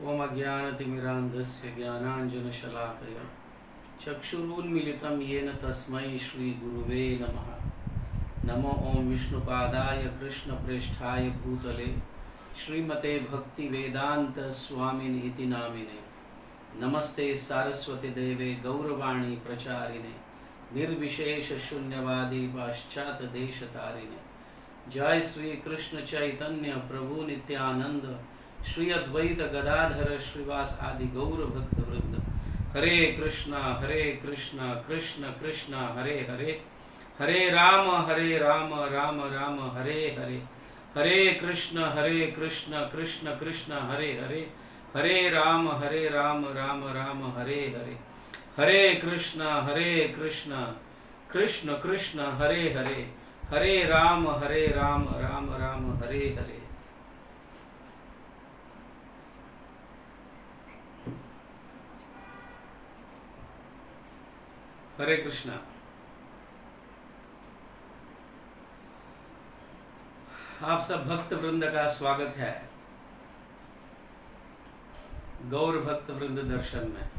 ओम अज्ञानतिमिरान्धस्य ज्ञानाञ्जनशलाकया चक्षुरुन्मीलितं येन तस्मै श्रीगुरुवे नमः। नमो ओं विष्णुपादाय कृष्णप्रेष्ठाय भूतले श्रीमते भक्तिवेदांत स्वामिने इति नामिने। नमस्ते सारस्वती देवे गौरवाणी प्रचारिणे निर्विशेष शून्यवादी पाश्चात देश तारिणे। जय श्री कृष्ण चैतन्य प्रभु नित्यानंद श्री अद्वैत गदाधर श्रीवास आदि गौर भक्त वृंद। हरे कृष्ण कृष्ण कृष्ण हरे हरे, हरे राम राम राम हरे हरे। हरे कृष्ण कृष्ण कृष्ण हरे हरे, हरे राम राम राम हरे हरे। हरे कृष्ण कृष्ण कृष्ण हरे हरे, हरे राम राम राम हरे हरे। हरे कृष्णा। आप सब भक्त वृंद का स्वागत है गौर भक्त वृंद दर्शन में।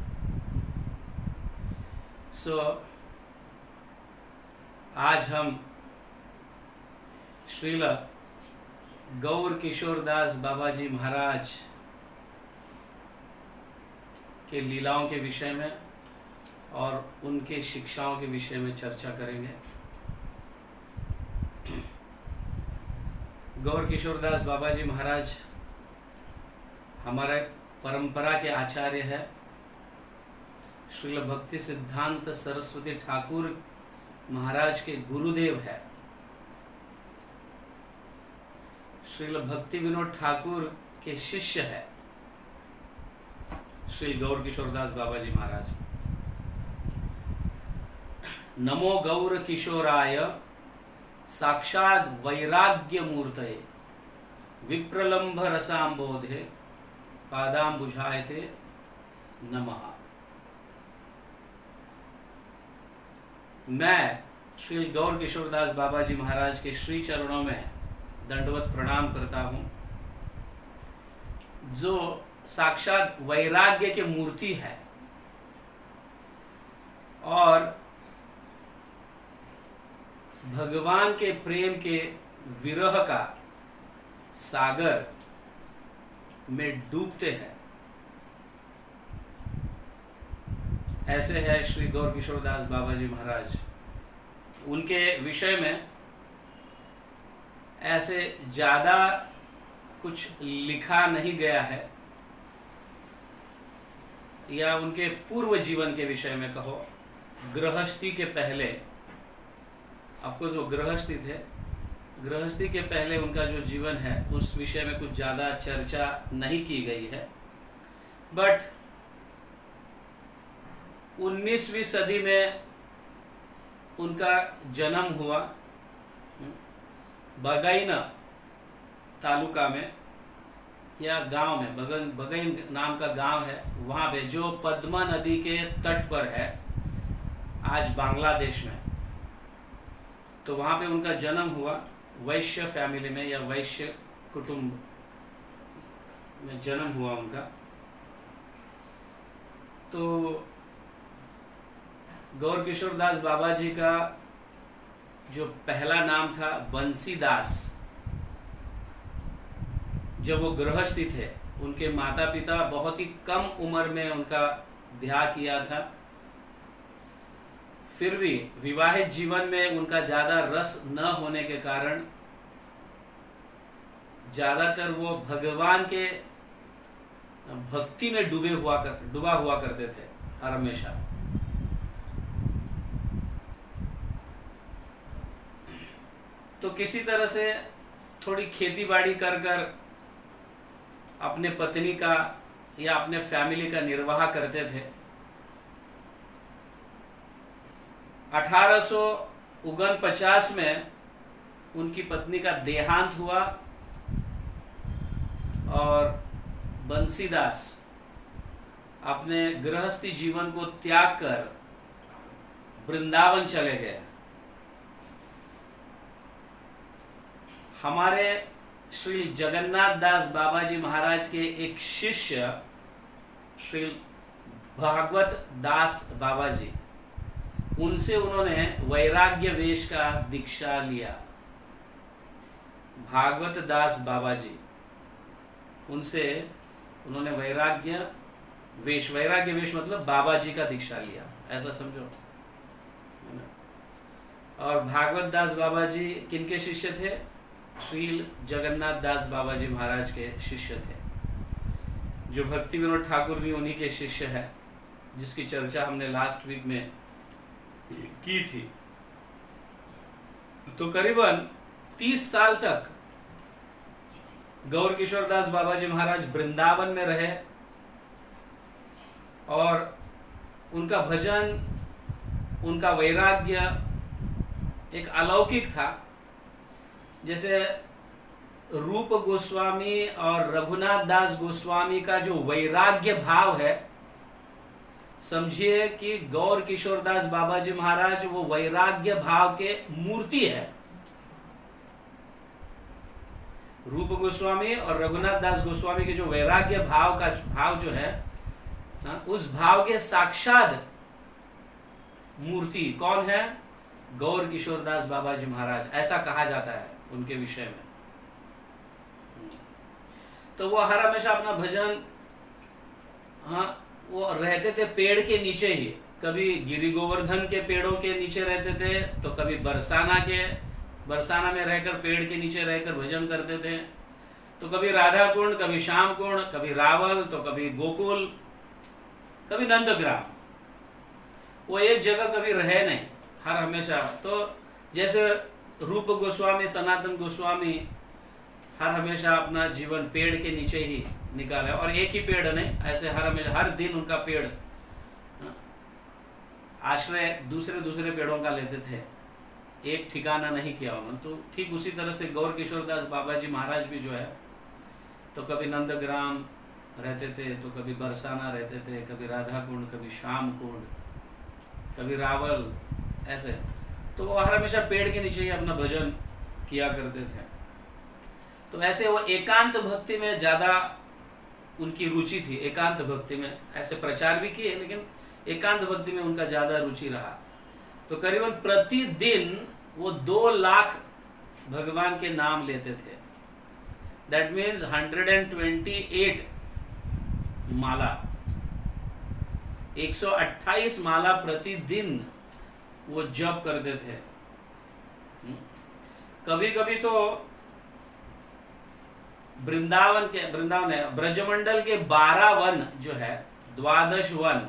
आज हम श्रील गौर किशोरदास बाबाजी महाराज के लीलाओं के विषय में और उनके शिक्षाओं के विषय में चर्चा करेंगे। गौर किशोरदास बाबाजी महाराज हमारे परंपरा के आचार्य है। श्रील भक्ति सिद्धांत सरस्वती ठाकुर महाराज के गुरुदेव है। श्रील भक्ति विनोद ठाकुर के शिष्य है श्री गौर किशोरदास बाबाजी महाराज। नमो गौर किशोराय साक्षात वैराग्य मूर्तये विप्रलंभ रसाम्बोधे पादाम्बुजायते नमः। मैं श्री गौर किशोरदास बाबाजी महाराज के श्री चरणों में दंडवत प्रणाम करता हूँ, जो साक्षात वैराग्य के मूर्ति है और भगवान के प्रेम के विरह का सागर में डूबते हैं। ऐसे है श्री गौर किशोरदास बाबाजी महाराज। उनके विषय में ऐसे ज़्यादा कुछ लिखा नहीं गया है, या उनके पूर्व जीवन के विषय में कहो, गृहस्थी के पहले, ऑफकोर्स वो गृहस्थी थे, गृहस्थी के पहले उनका जो जीवन है उस विषय में कुछ ज़्यादा चर्चा नहीं की गई है। बट 19वीं सदी में उनका जन्म हुआ बगैन तालुका में या गांव में, बगैन नाम का गांव है वहाँ पे, जो पद्मा नदी के तट पर है आज बांग्लादेश में। तो वहाँ पे उनका जन्म हुआ, वैश्य फैमिली में या वैश्य कुटुंब में जन्म हुआ उनका। तो गौर किशोरदास बाबाजी का जो पहला नाम था बंसीदास। जब वो गृहस्थी थे, उनके माता पिता बहुत ही कम उम्र में उनका ब्याह किया था। फिर भी विवाहित जीवन में उनका ज़्यादा रस न होने के कारण ज़्यादातर वो भगवान के भक्ति में डूबा हुआ करते थे हर हमेशा। तो किसी तरह से थोड़ी खेती बाड़ी कर अपने पत्नी का या अपने फैमिली का निर्वाह करते थे। 1849 में उनकी पत्नी का देहांत हुआ और बंसीदास अपने गृहस्थी जीवन को त्याग कर वृंदावन चले गए। हमारे श्री जगन्नाथ दास बाबाजी महाराज के एक शिष्य श्री भागवत दास बाबा जी, उनसे उन्होंने वैराग्य वेश का दीक्षा लिया। भागवत दास बाबा जी, उनसे उन्होंने वैराग्य वेश मतलब बाबा जी का दीक्षा लिया, ऐसा समझो। और भागवत दास बाबा जी किनके शिष्य थे? श्री जगन्नाथ दास बाबा जी महाराज के शिष्य थे, जो भक्ति विनोद ठाकुर भी उन्हीं के शिष्य है, जिसकी चर्चा हमने लास्ट वीक में की थी। तो करीबन 30 साल तक गौर किशोर दास बाबा जी महाराज वृंदावन में रहे और उनका भजन, उनका वैराग्य एक अलौकिक था। जैसे रूप गोस्वामी और रघुनाथ दास गोस्वामी का जो वैराग्य भाव है, समझिए कि गौर किशोर दास बाबा जी महाराज वो वैराग्य भाव के मूर्ति है। रूप गोस्वामी और रघुनाथ दास गोस्वामी के जो वैराग्य भाव जो है, उस भाव के साक्षात मूर्ति कौन है? गौर किशोर दास बाबा जी महाराज, ऐसा कहा जाता है उनके विषय में। तो वो हर हमेशा अपना भजन, वो रहते थे पेड़ के नीचे ही, कभी गिरि गोवर्धन के पेड़ों के नीचे रहते थे, तो कभी बरसाना में रहकर पेड़ के नीचे रहकर भजन करते थे। तो कभी राधा कुंड, कभी श्याम कुंड, कभी रावल, तो कभी गोकुल, कभी नंदग्राम। वो एक जगह कभी रहे नहीं, हर हमेशा। तो जैसे रूप गोस्वामी, सनातन गोस्वामी हर हमेशा अपना जीवन पेड़ के नीचे ही निकाला, और एक ही पेड़ नहीं, ऐसे हर हमेशा हर दिन उनका पेड़ आश्रय दूसरे पेड़ों का लेते थे, एक ठिकाना नहीं किया उन्होंने। तो ठीक उसी तरह से गौर किशोर दास बाबा जी महाराज भी जो है, तो कभी नंदग्राम रहते थे, तो कभी बरसाना रहते थे, कभी राधा कुंड, कभी श्याम कुंड, कभी रावल, ऐसे। तो वो हर हमेशा पेड़ के नीचे ही अपना भजन किया करते थे। तो ऐसे वो एकांत भक्ति में ज़्यादा उनकी रुचि थी, एकांत भक्ति में। ऐसे प्रचार भी किए, लेकिन एकांत भक्ति में उनका ज़्यादा रुचि रहा। तो करीबन प्रतिदिन वो 2 लाख भगवान के नाम लेते थे। दैट मीन्स 128 माला, 128 माला प्रतिदिन वो जप करते थे। कभी कभी तो वृंदावन है, ब्रजमंडल के 12 वन जो है, 12 वन,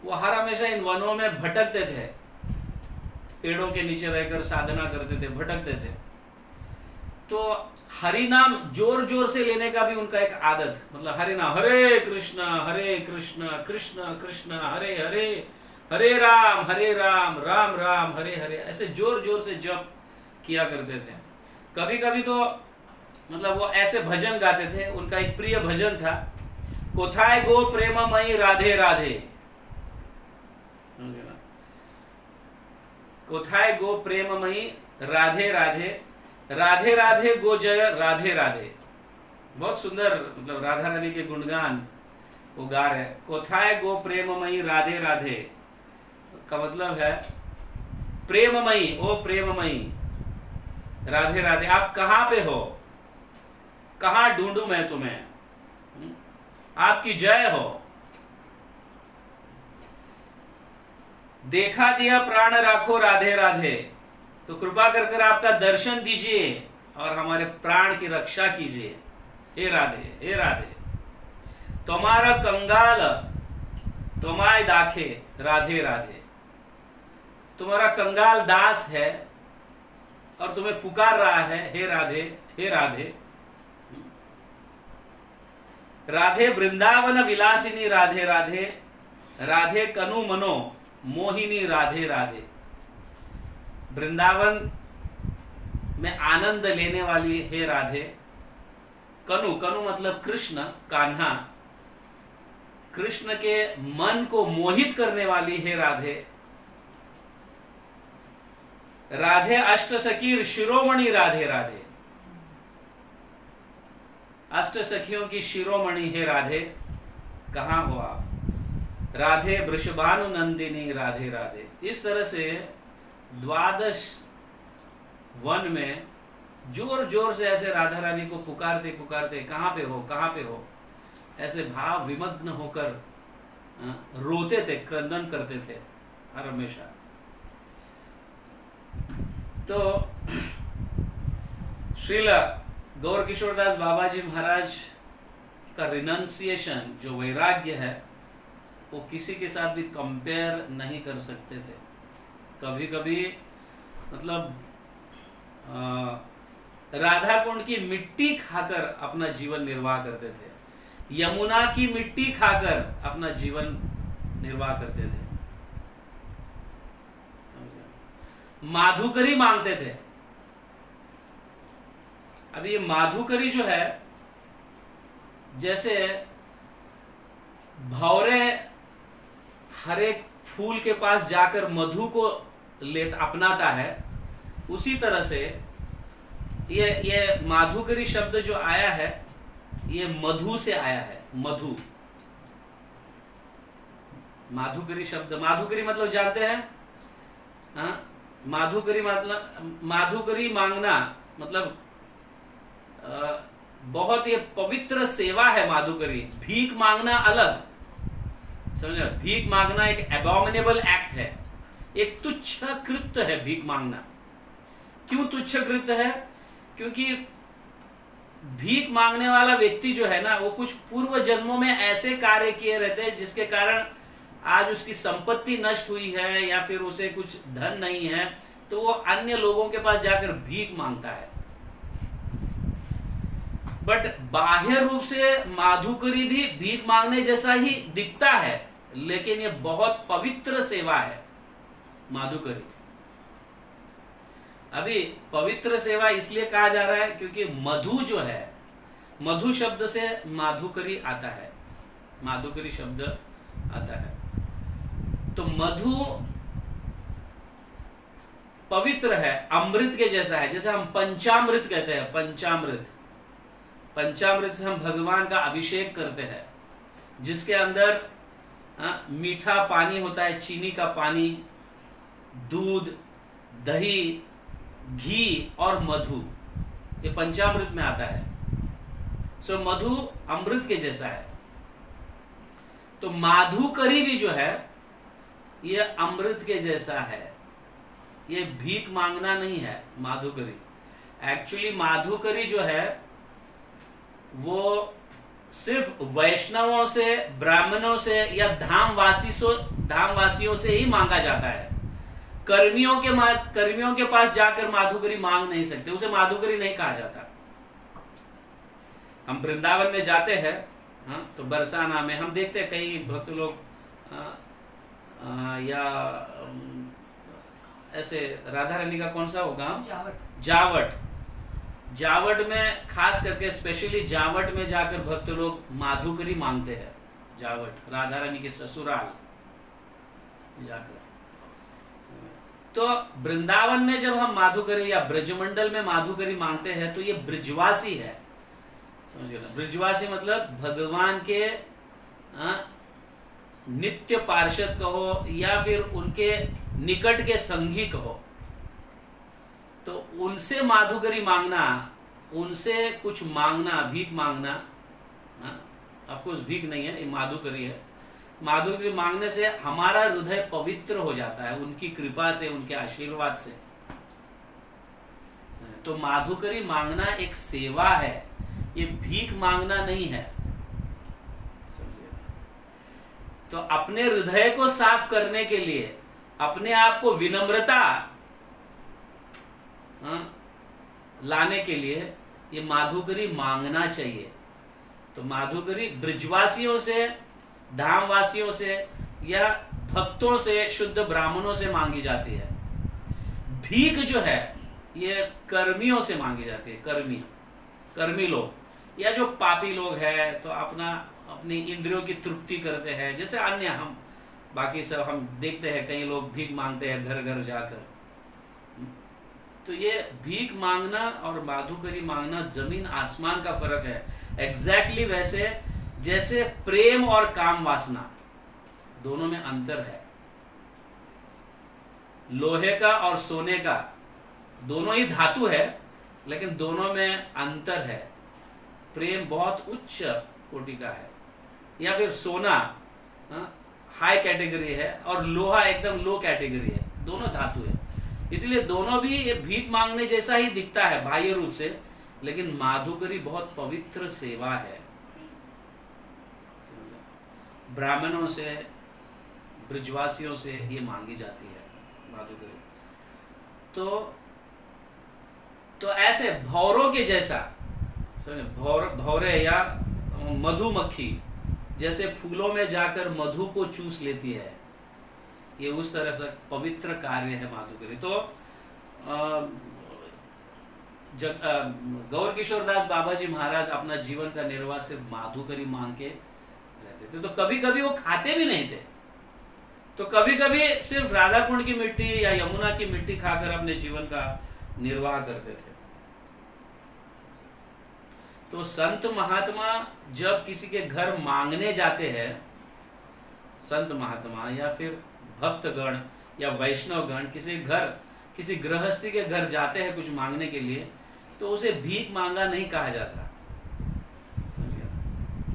वो हर हमेशा इन वनों में भटकते थे, पेड़ों के नीचे रहकर साधना करते थे, भटकते थे। तो हरि नाम जोर जोर से लेने का भी उनका एक आदत, मतलब हरि नाम, हरे कृष्ण कृष्ण कृष्ण हरे हरे, हरे राम राम राम हरे हरे, ऐसे जोर जोर से जप किया करते थे। कभी कभी तो मतलब वो ऐसे भजन गाते थे। उनका एक प्रिय भजन था, कोथाय गो प्रेममयी राधे राधे, कोथाय गो प्रेममयी राधे राधे, राधे राधे गो जय राधे राधे। बहुत सुंदर, मतलब राधा रानी के गुणगान वो गा रहे। कोथाय गो प्रेममयी राधे राधे का मतलब है प्रेममयी, ओ प्रेममयी राधे राधे, आप कहाँ पे हो, कहाँ ढूंढूं मैं तुम्हें, आपकी जय हो। देखा दिया प्राण राखो राधे राधे, तो कृपा कर कर आपका दर्शन दीजिए और हमारे प्राण की रक्षा कीजिए, हे राधे हे राधे। तुम्हारा कंगाल तुम्हारे दाखे राधे राधे, तुम्हारा कंगाल दास है और तुम्हें पुकार रहा है, हे राधे हे राधे। राधे वृंदावन विलासिनी राधे राधे, राधे कनु मनो मोहिनी राधे राधे। वृंदावन में आनंद लेने वाली हे राधे। कनु, कनु मतलब कृष्ण, कान्हा, कृष्ण के मन को मोहित करने वाली हे राधे। राधे अष्ट सखी शिरोमणि राधे राधे, अष्ट सखियों की शिरोमणि हे राधे। कहाँ हो आप? राधे वृषभानु नंदिनी राधे राधे। इस तरह से द्वादश वन में जोर जोर से ऐसे राधा रानी को पुकारते पुकारते, कहाँ पे हो, कहाँ पे हो, ऐसे भाव विमग्न होकर रोते थे, क्रंदन करते थे हर हमेशा। तो श्रील गौर किशोरदास बाबा जी महाराज का रिनंसिएशन, जो वैराग्य है, वो किसी के साथ भी कंपेयर नहीं कर सकते थे। कभी कभी मतलब राधा कुंड की मिट्टी खाकर अपना जीवन निर्वाह करते थे, यमुना की मिट्टी खाकर अपना जीवन निर्वाह करते थे। माधुकरी मांगते थे। अब ये माधुकरी जो है, जैसे भौरे हर एक फूल के पास जाकर मधु को अपनाता है, उसी तरह से ये माधुकरी शब्द जो आया है, ये मधु से आया है। मधु, माधुकरी शब्द, माधुकरी मतलब जानते हैं? हाँ, माधुकरी मतलब, माधुकरी मांगना मतलब बहुत ही पवित्र सेवा है माधुकरी। भीख मांगना अलग, समझे? भीख मांगना एक एबॉमिनेबल एक्ट है, एक तुच्छ कृत्य है भीख मांगना। क्यों तुच्छ कृत्य है? क्योंकि भीख मांगने वाला व्यक्ति जो है ना, वो कुछ पूर्व जन्मों में ऐसे कार्य किए रहते हैं जिसके कारण आज उसकी संपत्ति नष्ट हुई है, या फिर उसे कुछ धन नहीं है, तो वो अन्य लोगों के पास जाकर भीख मांगता है। बट बाह्य रूप से माधुकरी भी भीख मांगने जैसा ही दिखता है, लेकिन ये बहुत पवित्र सेवा है माधुकरी। अभी पवित्र सेवा इसलिए कहा जा रहा है क्योंकि मधु जो है, मधु शब्द से माधुकरी आता है, माधुकरी शब्द आता है। तो मधु पवित्र है, अमृत के जैसा है। जैसे हम पंचामृत कहते हैं, पंचामृत, पंचामृत से हम भगवान का अभिषेक करते हैं, जिसके अंदर मीठा पानी होता है, चीनी का पानी, दूध, दही, घी और मधु, ये पंचामृत में आता है। सो मधु अमृत के जैसा है। तो माधुकरी भी जो है, ये अमृत के जैसा है। ये भीख मांगना नहीं है माधुकरी। एक्चुअली माधुकरी जो है वो सिर्फ वैष्णवों से, ब्राह्मणों से या धामवासियों से ही मांगा जाता है। कर्मियों के पास जाकर माधुकरी मांग नहीं सकते, उसे माधुकरी नहीं कहा जाता। हम वृंदावन में जाते हैं, हाँ, तो बरसाना में हम देखते हैं कई भक्त लोग या ऐसे राधा रानी का कौन सा होगा, जावट में खास करके, स्पेशली जावट में जाकर भक्त लोग माधुकरी मांगते हैं। जावट राधा रानी के ससुराल जाकर। तो वृंदावन में जब हम माधुकरी या ब्रजमंडल में माधुकरी मांगते हैं, तो ये ब्रजवासी है, समझिए ना। ब्रजवासी मतलब भगवान के नित्य पार्षद कहो या फिर उनके निकट के संगी कहो, तो उनसे माधुकरी मांगना, उनसे कुछ मांगना, भीख मांगना, ऑफ कोर्स भीख नहीं है, ये माधुकरी है। माधुकरी मांगने से हमारा हृदय पवित्र हो जाता है, उनकी कृपा से, उनके आशीर्वाद से। तो माधुकरी मांगना एक सेवा है, ये भीख मांगना नहीं है, समझिए। तो अपने हृदय को साफ करने के लिए, अपने आप को विनम्रता लाने के लिए ये माधुकरी मांगना चाहिए। तो माधुकरी ब्रजवासियों से, धामवासियों से या भक्तों से, शुद्ध ब्राह्मणों से मांगी जाती है। भीख जो है ये कर्मियों से मांगी जाती है, कर्मी लोग या जो पापी लोग हैं, तो अपनी इंद्रियों की तृप्ति करते हैं, जैसे अन्य हम बाकी सब हम देखते हैं, कई लोग भीख मांगते हैं घर घर जाकर। तो ये भीख मांगना और माधुकरी मांगना जमीन आसमान का फर्क है। एग्जैक्टली वैसे जैसे प्रेम और काम वासना दोनों में अंतर है। लोहे का और सोने का दोनों ही धातु है, लेकिन दोनों में अंतर है। प्रेम बहुत उच्च कोटि का है, या फिर सोना हाई कैटेगरी है और लोहा एकदम लो कैटेगरी है। दोनों धातु है, इसलिए दोनों भी ये भीख मांगने जैसा ही दिखता है बाह्य रूप से, लेकिन माधुकरी बहुत पवित्र सेवा है। ब्राह्मणों से, ब्रजवासियों से ये मांगी जाती है माधुकरी। तो ऐसे भौरों के जैसा, भौरे या मधुमक्खी जैसे फूलों में जाकर मधु को चूस लेती है, ये उस तरह से पवित्र कार्य है माधुकरी। तो गौर किशोर दास बाबा जी महाराज अपना जीवन का निर्वाह सिर्फ माधुकरी मांग के रहते थे। तो कभी कभी वो खाते भी नहीं थे, तो कभी कभी सिर्फ राधा कुंड की मिट्टी या यमुना की मिट्टी खाकर अपने जीवन का निर्वाह करते थे। तो संत महात्मा जब किसी के घर मांगने जाते हैं, संत महात्मा या फिर भक्तगण या वैष्णवगण किसी गृहस्थी के घर जाते हैं कुछ मांगने के लिए, तो उसे भीख मांगा नहीं कहा जाता।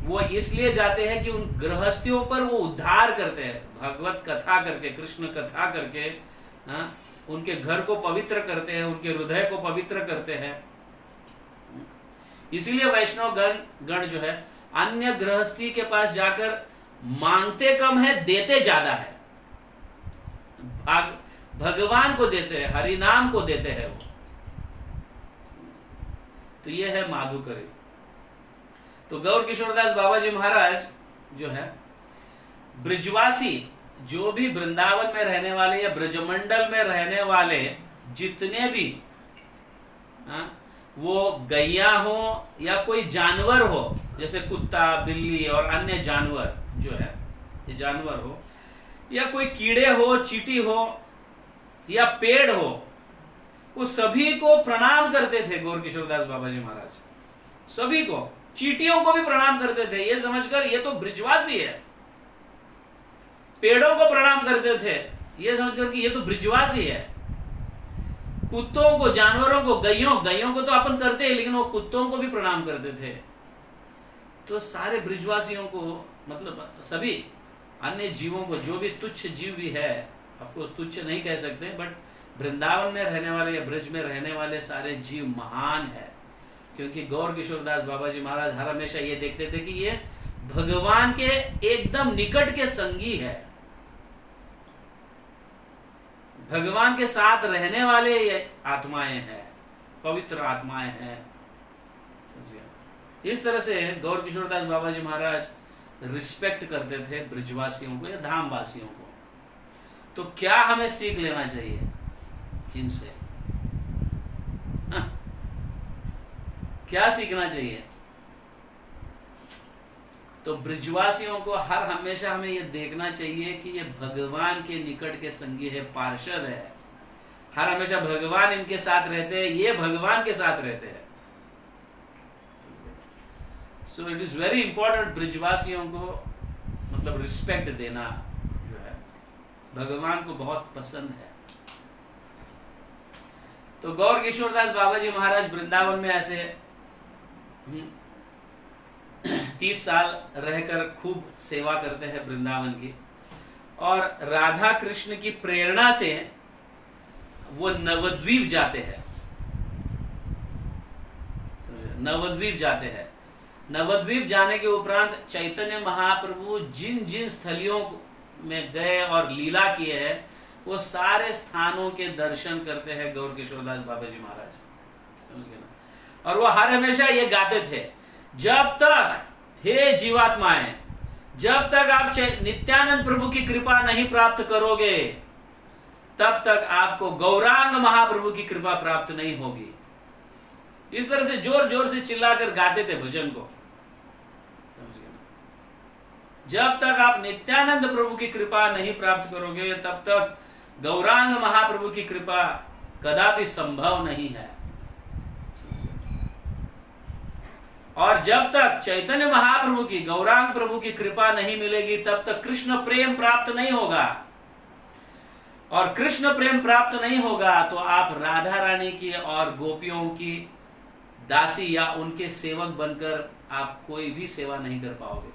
वो इसलिए जाते हैं कि उन गृहस्थियों पर वो उद्धार करते हैं, भगवत कथा करके, कृष्ण कथा करके उनके घर को पवित्र करते हैं, उनके हृदय को पवित्र करते हैं। इसीलिए वैष्णव गण जो है अन्य गृहस्थी के पास जाकर मांगते कम है, देते ज्यादा है। भगवान को देते हैं, हरि नाम को देते हैं वो। तो ये है माधुकरी। तो गौर किशोरदास बाबा जी महाराज जो है ब्रजवासी, जो भी वृंदावन में रहने वाले या ब्रजमंडल में रहने वाले जितने भी वो गैया हो या कोई जानवर हो, जैसे कुत्ता, बिल्ली और अन्य जानवर जो है, ये जानवर हो या कोई कीड़े हो, चींटी हो या पेड़ हो, वो सभी को प्रणाम करते थे गौर किशोरदास बाबा जी महाराज। सभी को, चींटियों को भी प्रणाम करते थे, ये समझकर ये तो ब्रिजवासी है। पेड़ों को प्रणाम करते थे, ये समझकर कि ये तो ब्रिजवासी है। कुत्तों को, जानवरों को, गैयों को तो अपन करते हैं, लेकिन वो कुत्तों को भी प्रणाम करते थे। तो सारे ब्रिजवासियों को, मतलब सभी अन्य जीवों को, जो भी तुच्छ जीव भी है, ऑफकोर्स तुच्छ नहीं कह सकते, बट वृंदावन में रहने वाले या ब्रज में रहने वाले सारे जीव महान है, क्योंकि गौर किशोरदास बाबा जी महाराज हर हमेशा ये देखते थे कि ये भगवान के एकदम निकट के संगी है, भगवान के साथ रहने वाले ये आत्माएं हैं, पवित्र आत्माएं हैं। इस तरह से गौर किशोरदास बाबा जी महाराज रिस्पेक्ट करते थे ब्रजवासियों को या धामवासियों को। तो क्या हमें सीख लेना चाहिए इनसे? क्या सीखना चाहिए? तो ब्रजवासियों को हर हमेशा हमें यह देखना चाहिए कि ये भगवान के निकट के संगी है, पार्षद है। हर हमेशा भगवान इनके साथ रहते हैं, ये भगवान के साथ रहते हैं। So it is very important ब्रजवासियों को मतलब रिस्पेक्ट देना जो है भगवान को बहुत पसंद है। तो गौर किशोरदास बाबा जी महाराज वृंदावन में ऐसे 30 साल रहकर खूब सेवा करते हैं वृंदावन की, और राधा कृष्ण की प्रेरणा से वो नवद्वीप जाते हैं। नवद्वीप जाते हैं। नवद्वीप जाने के उपरांत चैतन्य महाप्रभु जिन जिन स्थलियों में गए और लीला किए हैं, वो सारे स्थानों के दर्शन करते हैं गौर किशोरदास बाबा जी महाराज, समझ गए ना। और वो हर हमेशा ये गाते थे, जब तक हे जीवात्माएं, जब तक आप नित्यानंद प्रभु की कृपा नहीं प्राप्त करोगे, तब तक आपको गौरांग महाप्रभु की कृपा प्राप्त नहीं होगी। इस तरह से जोर जोर से चिल्लाकर गाते थे भजन को, समझ गए ना। जब तक आप नित्यानंद प्रभु की कृपा नहीं प्राप्त करोगे, तब तक गौरांग महाप्रभु की कृपा कदापि संभव नहीं है। और जब तक चैतन्य महाप्रभु की, गौरांग प्रभु की कृपा नहीं मिलेगी तब तक कृष्ण प्रेम प्राप्त नहीं होगा। और कृष्ण प्रेम प्राप्त नहीं होगा तो आप राधा रानी की और गोपियों की दासी या उनके सेवक बनकर आप कोई भी सेवा नहीं कर पाओगे।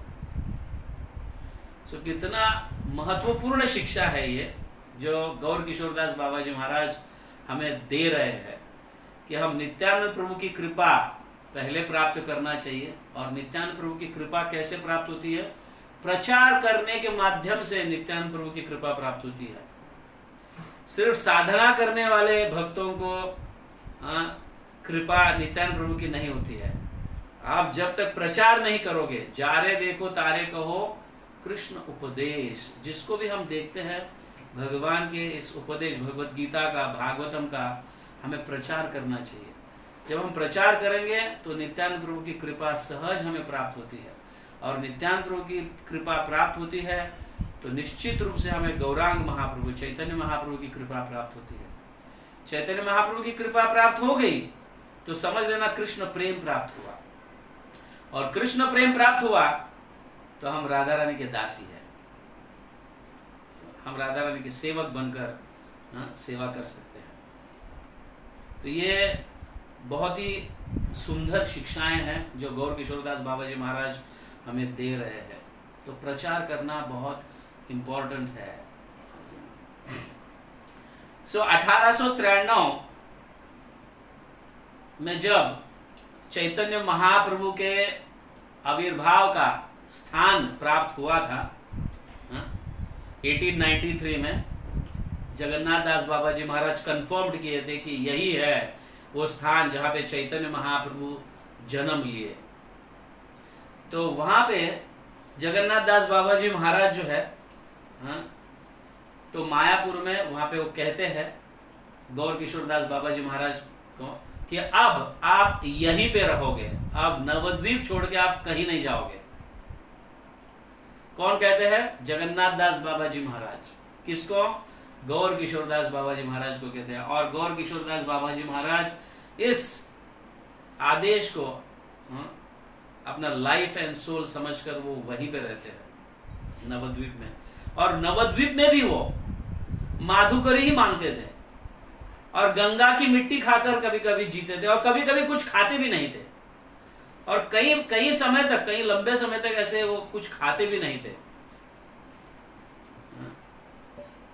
सो कितना महत्वपूर्ण शिक्षा है ये जो गौर किशोरदास बाबा जी महाराज हमें दे रहे हैं कि हम नित्यानंद प्रभु की कृपा पहले प्राप्त करना चाहिए। और नित्यानंद प्रभु की कृपा कैसे प्राप्त होती है? प्रचार करने के माध्यम से नित्यानंद प्रभु की कृपा प्राप्त होती है। सिर्फ साधना करने वाले भक्तों को कृपा नित्यानंद प्रभु की नहीं होती है। आप जब तक प्रचार नहीं करोगे, जारे देखो तारे कहो कृष्ण उपदेश, जिसको भी हम देखते हैं भगवान के इस उपदेश, भगवत गीता का, भागवतम का हमें प्रचार करना चाहिए। जब हम प्रचार करेंगे तो नित्यानंद प्रभु की कृपा सहज हमें प्राप्त होती है। और नित्यानंद प्रभु की कृपा प्राप्त होती है तो निश्चित रूप से हमें गौरांग महाप्रभु, चैतन्य महाप्रभु की कृपा प्राप्त होती है। चैतन्य महाप्रभु की कृपा प्राप्त हो गई तो समझ लेना कृष्ण प्रेम प्राप्त हुआ। और कृष्ण प्रेम प्राप्त हुआ तो हम राधा रानी के दासी हैं। हम राधा रानी के सेवक बनकर सेवा कर सकते हैं। तो ये बहुत ही सुंदर शिक्षाएं हैं जो गौर किशोरदास बाबा जी महाराज हमें दे रहे हैं। तो प्रचार करना बहुत इम्पोर्टेंट है। 1893 में जब चैतन्य महाप्रभु के आविर्भाव का स्थान प्राप्त हुआ था, 1893 में जगन्नाथ दास बाबा जी महाराज कंफर्म्ड किए थे कि यही है वो स्थान जहाँ पे चैतन्य महाप्रभु जन्म लिए। तो वहाँ पे जगन्नाथ दास बाबा जी महाराज जो है तो मायापुर में वहाँ पे वो कहते हैं गौर किशोरदास बाबा जी महाराज को कि अब आप यहीं पे रहोगे, अब नवद्वीप छोड़ के आप कहीं नहीं जाओगे। कौन कहते हैं? जगन्नाथ दास बाबा जी महाराज। किसको? गौर किशोरदास बाबा जी महाराज को कहते हैं। और गौर किशोरदास बाबा जी महाराज इस आदेश को अपना लाइफ एंड सोल समझकर वो वहीं पे रहते हैं, नवद्वीप में। और नवद्वीप में भी वो माधुकरी ही मांगते थे और गंगा की मिट्टी खाकर कभी कभी जीते थे और कभी कभी कुछ खाते भी नहीं थे। और कई समय तक, कई लंबे समय तक ऐसे वो कुछ खाते भी नहीं थे।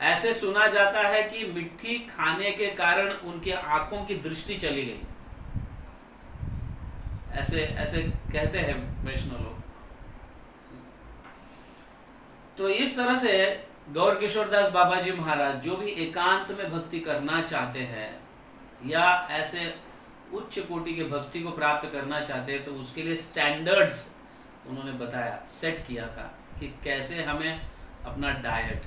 ऐसे सुना जाता है कि मिट्टी खाने के कारण उनकी आंखों की दृष्टि चली गई। ऐसे कहते हैं वैष्णव लोग। तो इस तरह से गौर किशोरदास बाबा जी महाराज जो भी एकांत में भक्ति करना चाहते हैं या ऐसे उच्च कोटि के भक्ति को प्राप्त करना चाहते हैं तो उसके लिए स्टैंडर्ड्स उन्होंने बताया, सेट किया था कि कैसे हमें अपना डाइट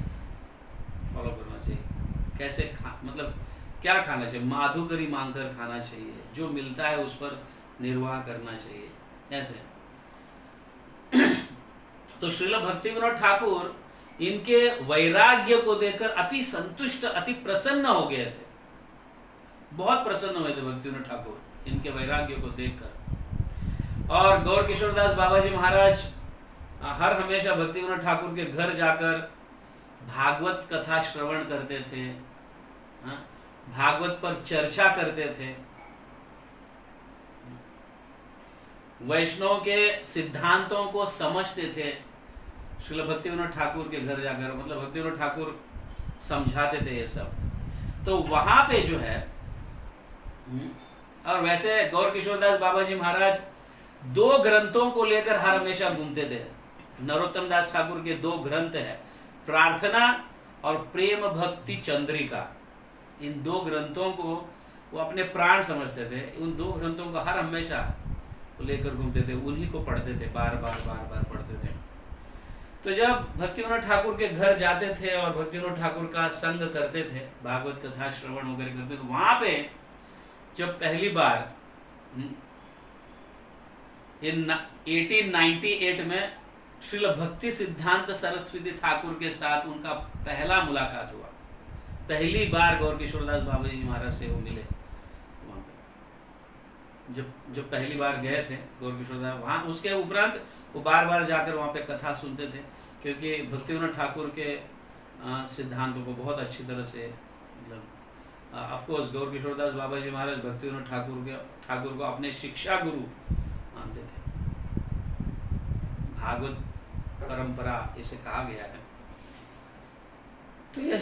फॉलो करना चाहिए, कैसे मतलब क्या खाना चाहिए। माधुकरी मांगकर खाना चाहिए, जो मिलता है उस पर निर्वाह करना चाहिए, ऐसे। तो श्रील भक्ति विनोद ठाकुर इनके वैराग्य को देखकर अति संतुष्ट, अति प्रसन्न हो गए थे। बहुत प्रसन्न हुए थे भक्ति विनोद ठाकुर इनके वैराग्य को देखकर। और गौर किशोरदास बाबा जी महाराज हर हमेशा भक्ति विनोद ठाकुर के घर जाकर भागवत कथा श्रवण करते थे, भागवत पर चर्चा करते थे, वैष्णव के सिद्धांतों को समझते थे। श्रील भक्ति विनोद ठाकुर के घर जाकर, मतलब भक्ति विनोद ठाकुर समझाते थे ये सब। तो वहां पे जो है, और वैसे गौर किशोरदास बाबा जी महाराज 2 ग्रंथों को लेकर हर हमेशा घूमते थे। नरोत्तम दास ठाकुर के 2 ग्रंथ है, प्रार्थना और प्रेम भक्ति चंद्रिका। इन 2 ग्रंथों को वो अपने प्राण समझते थे। उन 2 ग्रंथों को हर हमेशा लेकर घूमते थे, उन्हीं को पढ़ते थे, बार बार पढ़ते थे। तो जब भक्ति विनोद ठाकुर के घर जाते थे और भक्ति विनोद ठाकुर का संग करते थे, भागवत कथा श्रवण वगैरह करते थे, तो वहां पे जब पहली बार इन 1898 में श्रील भक्ति सिद्धांत सरस्वती ठाकुर के साथ उनका पहला मुलाकात हुआ। पहली बार गौर किशोरदास बाबा जी महाराज से वो मिले वहां पे। जब जब पहली बार गए थे गौर किशोर दास वहाँ, उसके उपरांत वो बार बार जाकर वहाँ पे कथा सुनते थे, क्योंकि भक्तिविनोद ठाकुर के सिद्धांतों को बहुत अच्छी तरह से, मतलब ऑफ कोर्स गौर किशोर दास बाबा जी महाराज भक्तिविनोद ठाकुर को अपने शिक्षा गुरु मानते थे। भागवत परंपरा इसे कहा गया है। तो ये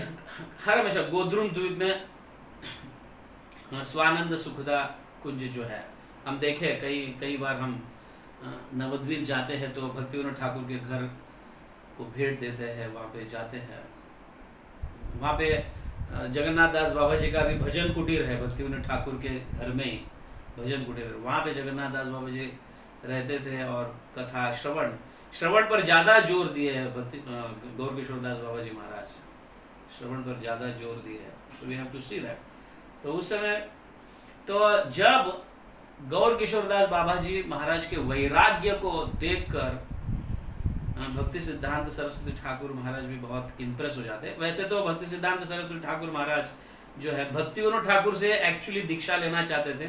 हर हमेशा गोद्रुम द्वीप में स्वानंद सुखदा कुंज जो है, हम देखे कई बार हम नवद्वीप जाते हैं तो भक्तिविनोद ठाकुर के घर को भेंट देते हैं, वहाँ पे जाते हैं। वहाँ पे जगन्नाथ दास बाबा जी का भी भजन कुटीर है, भक्तिविनोद ठाकुर के घर में ही भजन कुटीर है। वहाँ पे जगन्नाथ दास बाबा जी रहते थे और कथा श्रवण पर ज़्यादा जोर दिए है गौर किशोर दास बाबा जी महाराज, श्रवण पर ज़्यादा जोर दिए है। तो we have to see that. तो उस समय तो जब गौर किशोर दास बाबा जी महाराज के वैराग्य को देखकर भक्ति सिद्धांत सरस्वती ठाकुर महाराज भी बहुत इम्प्रेस हो जाते हैं। वैसे तो भक्ति सिद्धांत सरस्वती ठाकुर महाराज जो है भक्तिविनोद ठाकुर से एक्चुअली दीक्षा लेना चाहते थे,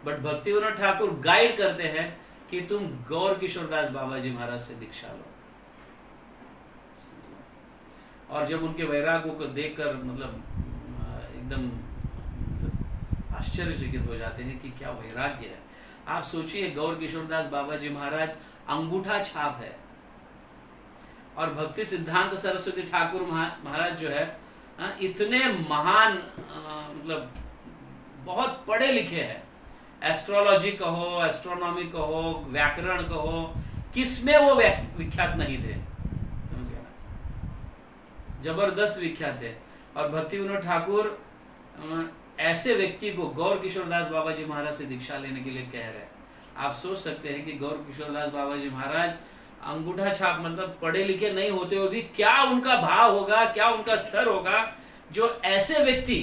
बट भक्तिविनोद ठाकुर गाइड करते हैं कि तुम गौर किशोर दास बाबा जी महाराज से दीक्षा लो। और जब उनके वैराग्य को देखकर मतलब एकदम आश्चर्यचकित हो जाते हैं कि क्या वैराग्य है। आप सोचिए, गौर किशोर दास बाबा जी महाराज अंगूठा छाप है, और भक्ति सिद्धांत सरस्वती ठाकुर महाराज जो है इतने महान, मतलब बहुत पढ़े लिखे हैं। एस्ट्रोलॉजी कहो, एस्ट्रोनॉमी कहो, व्याकरण कहो, किसमें वो विख्यात नहीं थे, समझ गया, जबरदस्त विख्यात थे। और भक्तिविनोद ठाकुर ऐसे व्यक्ति को गौर किशोर दास बाबा जी महाराज से दीक्षा लेने के लिए कह रहे हैं। आप सोच सकते हैं कि गौर किशोर दास बाबा जी महाराज अंगूठा छाप, मतलब पढ़े लिखे नहीं होते हुए भी क्या उनका भाव होगा, क्या उनका स्तर होगा, जो ऐसे व्यक्ति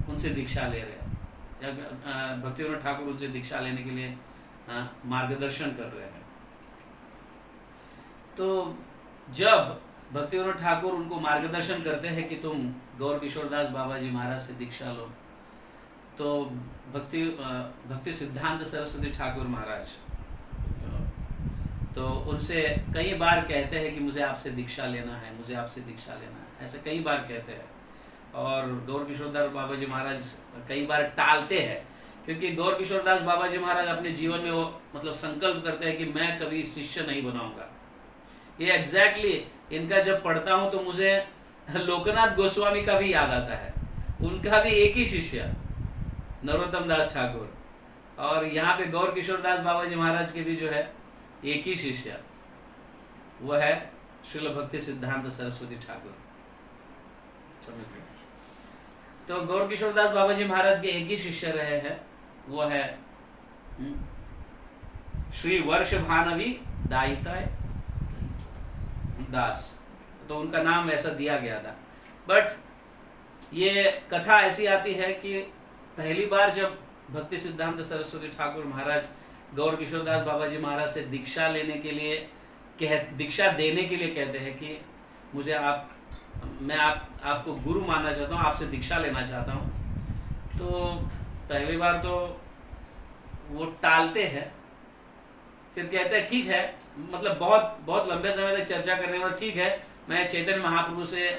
उनसे दीक्षा ले रहे हैं। भक्तिविनोद ठाकुर उनसे दीक्षा लेने के लिए मार्गदर्शन कर रहे हैं। तो जब भक्तिविनोद ठाकुर उनको मार्गदर्शन करते हैं कि तुम गौर किशोर दास बाबा जी महाराज से दीक्षा लो, तो भक्ति सिद्धांत सरस्वती ठाकुर महाराज तो उनसे कई बार कहते हैं कि मुझे आपसे दीक्षा लेना है, मुझे आपसे दीक्षा लेना है, ऐसे कई बार कहते हैं। और गौर किशोर दास बाबा जी महाराज कई बार टालते हैं, क्योंकि गौर किशोर दास बाबा जी महाराज अपने जीवन में वो मतलब संकल्प करते हैं कि मैं कभी शिष्य नहीं बनाऊंगा। ये एग्जैक्टली इनका जब पढ़ता हूँ तो मुझे लोकनाथ गोस्वामी का भी याद आता है। उनका भी एक ही शिष्य नरोत्तम दास ठाकुर, और यहाँ पे गौर किशोर दास बाबा जी महाराज के भी जो है एक ही शिष्य, वो है श्रील भक्ति सिद्धांत सरस्वती ठाकुर। तो गौर किशोर दास बाबा जी महाराज के एक ही शिष्य रहे हैं, वो है श्री वर्ष भानवी दायिताय दास। तो उनका नाम ऐसा दिया गया था। बट ये कथा ऐसी आती है कि पहली बार जब भक्ति सिद्धांत सरस्वती ठाकुर महाराज गौर किशोर दास बाबा जी महाराज से दीक्षा लेने के लिए दीक्षा देने के लिए कहते हैं कि मुझे मैं आपको गुरु मानना चाहता हूँ, आपसे दीक्षा लेना चाहता हूँ, तो पहली बार तो वो टालते हैं। फिर कहते हैं ठीक है, मतलब बहुत बहुत लंबे समय तक चर्चा करने में, ठीक है मैं चैतन्य महाप्रभु से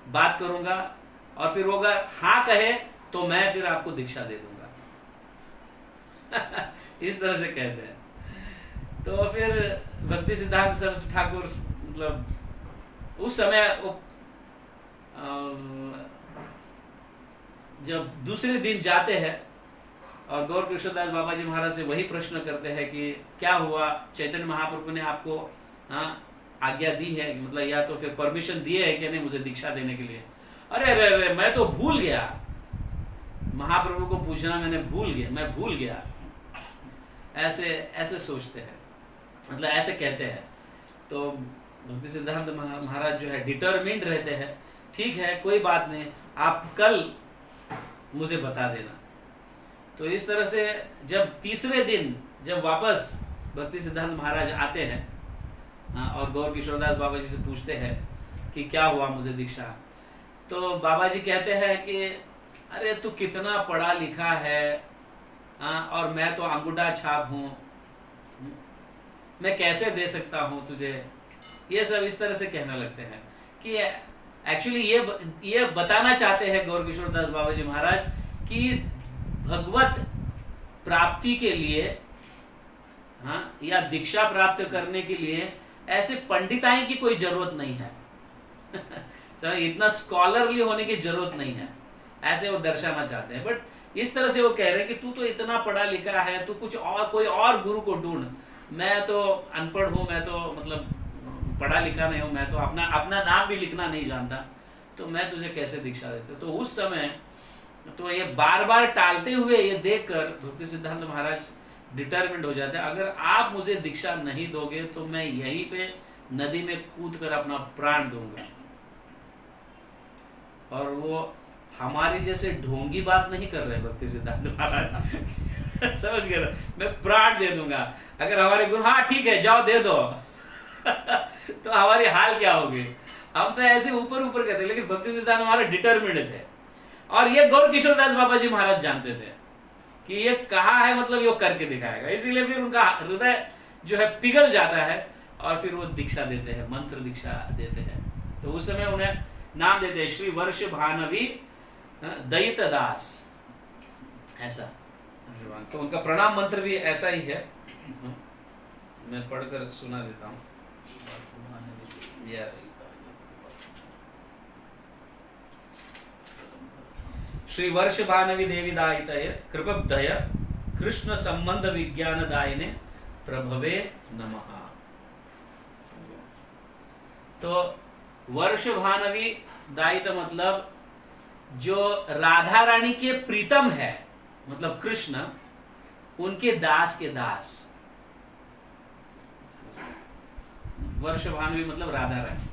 बात करूंगा, और फिर वो अगर हाँ कहे तो मैं फिर आपको दीक्षा दे दूंगा। इस तरह से कहते हैं। तो फिर भक्ति सिद्धांत सरस्वती ठाकुर मतलब उस समय वो जब दूसरे दिन जाते हैं और गौर किशोर दास बाबा जी महाराज से वही प्रश्न करते हैं कि क्या हुआ, चैतन्य महाप्रभु ने आपको आज्ञा दी है, मतलब या तो फिर परमिशन दिए है कि नहीं मुझे दीक्षा देने के लिए। अरे अरे अरे मैं तो भूल गया, महाप्रभु को पूछना मैं भूल गया। ऐसे सोचते हैं, मतलब ऐसे कहते हैं। तो भक्ति सिद्धांत महाराज जो है डिटरमिन्ड रहते हैं, ठीक है कोई बात नहीं, आप कल मुझे बता देना। तो इस तरह से जब तीसरे दिन जब वापस भक्ति सिद्धांत महाराज आते हैं और गौर किशोर दास बाबा जी से पूछते हैं कि क्या हुआ मुझे दीक्षा, तो बाबा जी कहते हैं कि अरे तू कितना पढ़ा लिखा है, हाँ, और मैं तो अंगूठा छाप हूँ, मैं कैसे दे सकता हूँ तुझे। ये सब इस तरह से कहने लगते हैं कि एक्चुअली ये बताना चाहते हैं गौर किशोर दास बाबा जी महाराज कि भगवत प्राप्ति के लिए, हाँ, या दीक्षा प्राप्त करने के लिए ऐसे पंडिताई की कोई जरूरत नहीं है। इतना स्कॉलरली होने की जरूरत नहीं है, ऐसे वो दर्शाना चाहते हैं। बट इस तरह से वो कह रहे हैं कि तू तो इतना पढ़ा लिखा है, तू कुछ और कोई और गुरु को ढूंढ, मैं तो अनपढ़ हूँ, मैं तो मतलब पढ़ा लिखा नहीं हूँ, मैं तो अपना नाम भी लिखना नहीं जानता, तो मैं तुझे कैसे दीक्षा देता। तो उस समय तो ये बार बार टालते हुए ये देखकर भक्ति सिद्धांत महाराज डिटरमिन्ड हो जाते हैं, अगर आप मुझे दीक्षा नहीं दोगे तो मैं यहीं पे नदी में कूद कर अपना प्राण दूंगा। और वो हमारी जैसे ढोंगी बात नहीं कर रहे भक्ति सिद्धांत महाराज। समझ गए, मैं प्राण दे दूंगा। अगर हमारे गुरु हाँ ठीक है जाओ दे दो तो हमारी हाल क्या होगी। हम तो ऐसे ऊपर ऊपर कहते, लेकिन भक्ति सिद्धांत हमारे डिटरमिन्ड थे। और ये गौर किशोर दास बाबा जी महाराज जानते थे कि ये कहा है मतलब ये करके दिखाएगा, इसीलिए फिर उनका हृदय जो है पिघल जाता है और फिर वो दीक्षा देते हैं, मंत्र दीक्षा देते हैं। तो उस समय उन्हें नाम देते हैं श्री वर्ष भानवी दयित दास, ऐसा। तो उनका प्रणाम मंत्र भी ऐसा ही है, मैं पढ़कर सुना देता हूँ। यस, श्री वर्ष भानवी देवी दायितये कृपब्धय कृष्ण संबंध विज्ञान दायिने प्रभवे नमः। तो वर्ष भानवी दायित मतलब जो राधा रानी के प्रीतम है, मतलब कृष्ण, उनके दास के दास। वर्ष भानवी मतलब राधा रानी,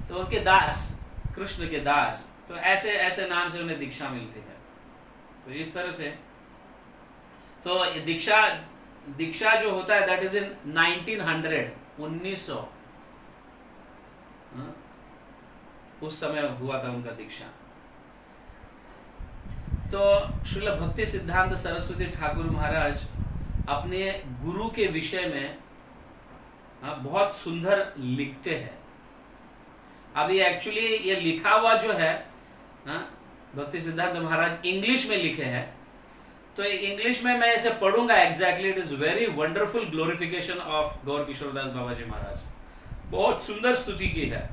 तो उनके दास, कृष्ण के दास। तो ऐसे ऐसे नाम से उन्हें दीक्षा मिलती है। तो इस तरह से तो दीक्षा जो होता है दैट इज इन 1900 उस समय हुआ था उनका दीक्षा। तो श्रील भक्ति सिद्धांत सरस्वती ठाकुर महाराज अपने गुरु के विषय में बहुत सुंदर लिखते हैं। अब ये एक्चुअली ये लिखा हुआ जो है भक्ति सिद्धांत महाराज इंग्लिश में लिखे हैं, तो इंग्लिश में मैं इसे पढ़ूंगा exactly. It is very wonderful glorification of Gaur Kishor Das Baba ji Maharaj. बहुत सुंदर स्तुति की है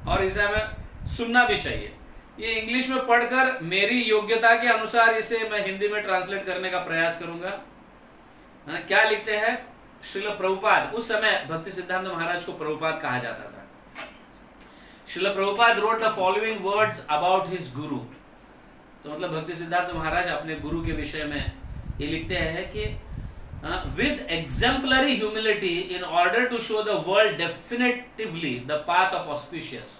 और इसे हमें सुनना भी चाहिए। ये इंग्लिश में पढ़कर मेरी योग्यता के अनुसार इसे मैं हिंदी में ट्रांसलेट करने का प्रयास करूंगा। क्या लिखते हैं श्रील प्रभुपाद, उस समय भक्ति सिद्धांत महाराज को प्रभुपाद कहा जाता था। Srila Prabhupada wrote the following words about his guru। तो मतलब भक्ति सिद्धांत महाराज अपने गुरु के विषय में ये लिखते हैं कि with exemplary humility in order to show the world definitively the path of auspicious।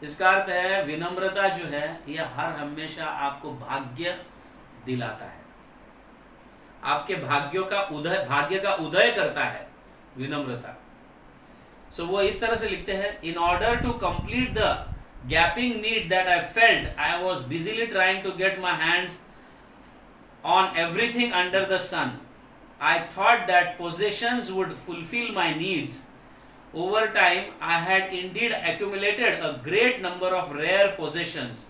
इसका अर्थ है विनम्रता जो है यह हर हमेशा आपको भाग्य दिलाता है, आपके भाग्य का उदय करता है विनम्रता। सो वो इस तरह से लिखते हैं, in order to complete the gaping need that I felt I was busily trying to get my hands on everything under the sun. I thought that possessions would fulfil my needs. Over time, I had indeed accumulated a great number of rare possessions,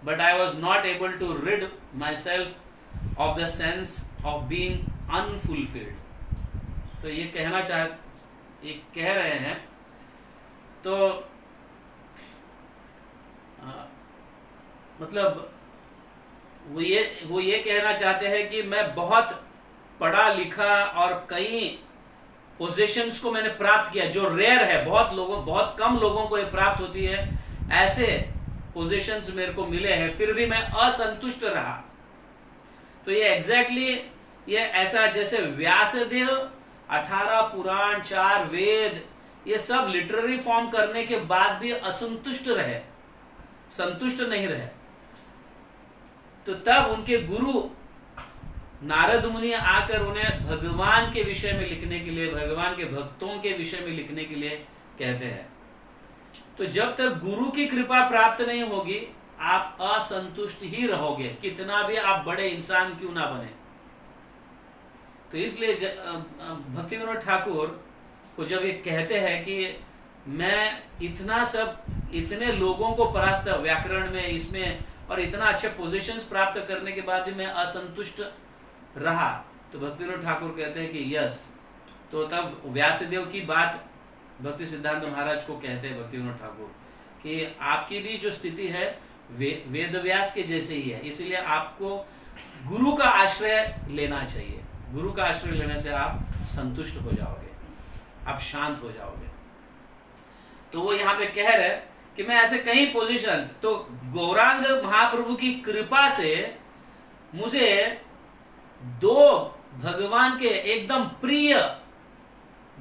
but I was not able to rid myself of the sense of being unfulfilled। तो ये कह रहे हैं तो मतलब वो ये कहना चाहते हैं कि मैं बहुत पढ़ा लिखा और कई पोजेशंस को मैंने प्राप्त किया जो रेयर है, बहुत कम लोगों को ये प्राप्त होती है, ऐसे पोजेशंस मेरे को मिले हैं, फिर भी मैं असंतुष्ट रहा। तो ये एग्जैक्टली ये ऐसा जैसे व्यासदेव 18 पुराण 4 वेद ये सब लिटरेरी फॉर्म करने के बाद भी असंतुष्ट रहे, संतुष्ट नहीं रहे। तो तब उनके गुरु नारद मुनि आकर उन्हें भगवान के विषय में लिखने के लिए, भगवान के भक्तों के विषय में लिखने के लिए कहते हैं। तो जब तक गुरु की कृपा प्राप्त नहीं होगी आप असंतुष्ट ही रहोगे, कितना भी आप बड़े इंसान क्यों ना बने। तो इसलिए भक्ति विनोद ठाकुर को जब ये कहते हैं कि मैं इतना सब, इतने लोगों को परास्त व्याकरण में इसमें और इतना अच्छे पोजीशंस प्राप्त करने के बाद भी मैं असंतुष्ट रहा, तो भक्ति विनोद ठाकुर कहते हैं कि यस। तो तब व्यासदेव की बात भक्ति सिद्धांत महाराज को कहते हैं भक्ति विनोद ठाकुर कि आपकी भी जो स्थिति है वेद व्यास के जैसे ही है, इसीलिए आपको गुरु का आश्रय लेना चाहिए। गुरु का आश्रय लेने से आप संतुष्ट हो जाओगे, आप शांत हो जाओगे। तो वो यहाँ पे कह रहे कि मैं ऐसे कई पोजीशंस, तो गौरांग महाप्रभु की कृपा से मुझे दो भगवान के एकदम प्रिय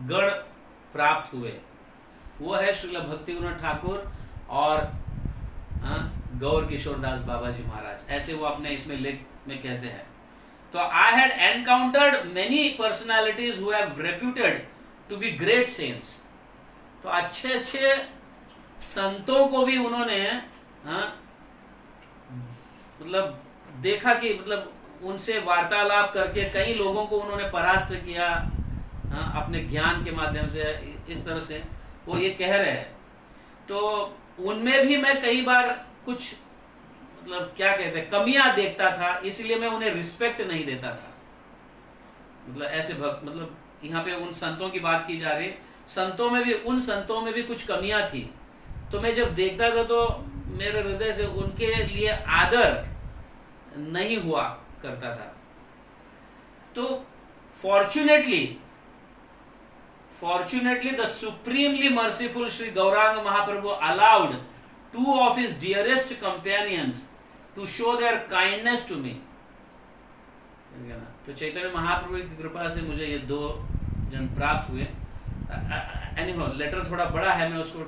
गण प्राप्त हुए, वो है श्रील भक्ति विनोद ठाकुर और गौर किशोरदास बाबा जी महाराज। ऐसे वो अपने इसमें लेख में कहते हैं। तो I had encountered many personalities who have reputed to be great saints. तो अच्छे अच्छे संतों को भी उन्होंने मतलब देखा कि मतलब उनसे वार्तालाप करके कई लोगों को उन्होंने परास्त किया अपने ज्ञान के माध्यम से। इस तरह से वो ये कह रहे हैं। तो उनमें भी मैं कई बार कुछ मतलब क्या कहते हैं कमियां देखता था, इसलिए मैं उन्हें रिस्पेक्ट नहीं देता था। मतलब ऐसे भक्त, मतलब यहाँ पे उन संतों की बात की जा रही, संतों में भी, उन संतों में भी कुछ कमियां थी। तो मैं जब देखता था तो मेरे हृदय से उनके लिए आदर नहीं हुआ करता था। तो Fortunately, the supremely merciful Sri Gauranga Mahaprabhu allowed two of his dearest companions to show their kindness to me. तो चैतन्य महाप्रभु की कृपा से मुझे ये दो जन प्राप्त हुए। एनीहो, लेटर थोड़ा बड़ा है, मैं उसको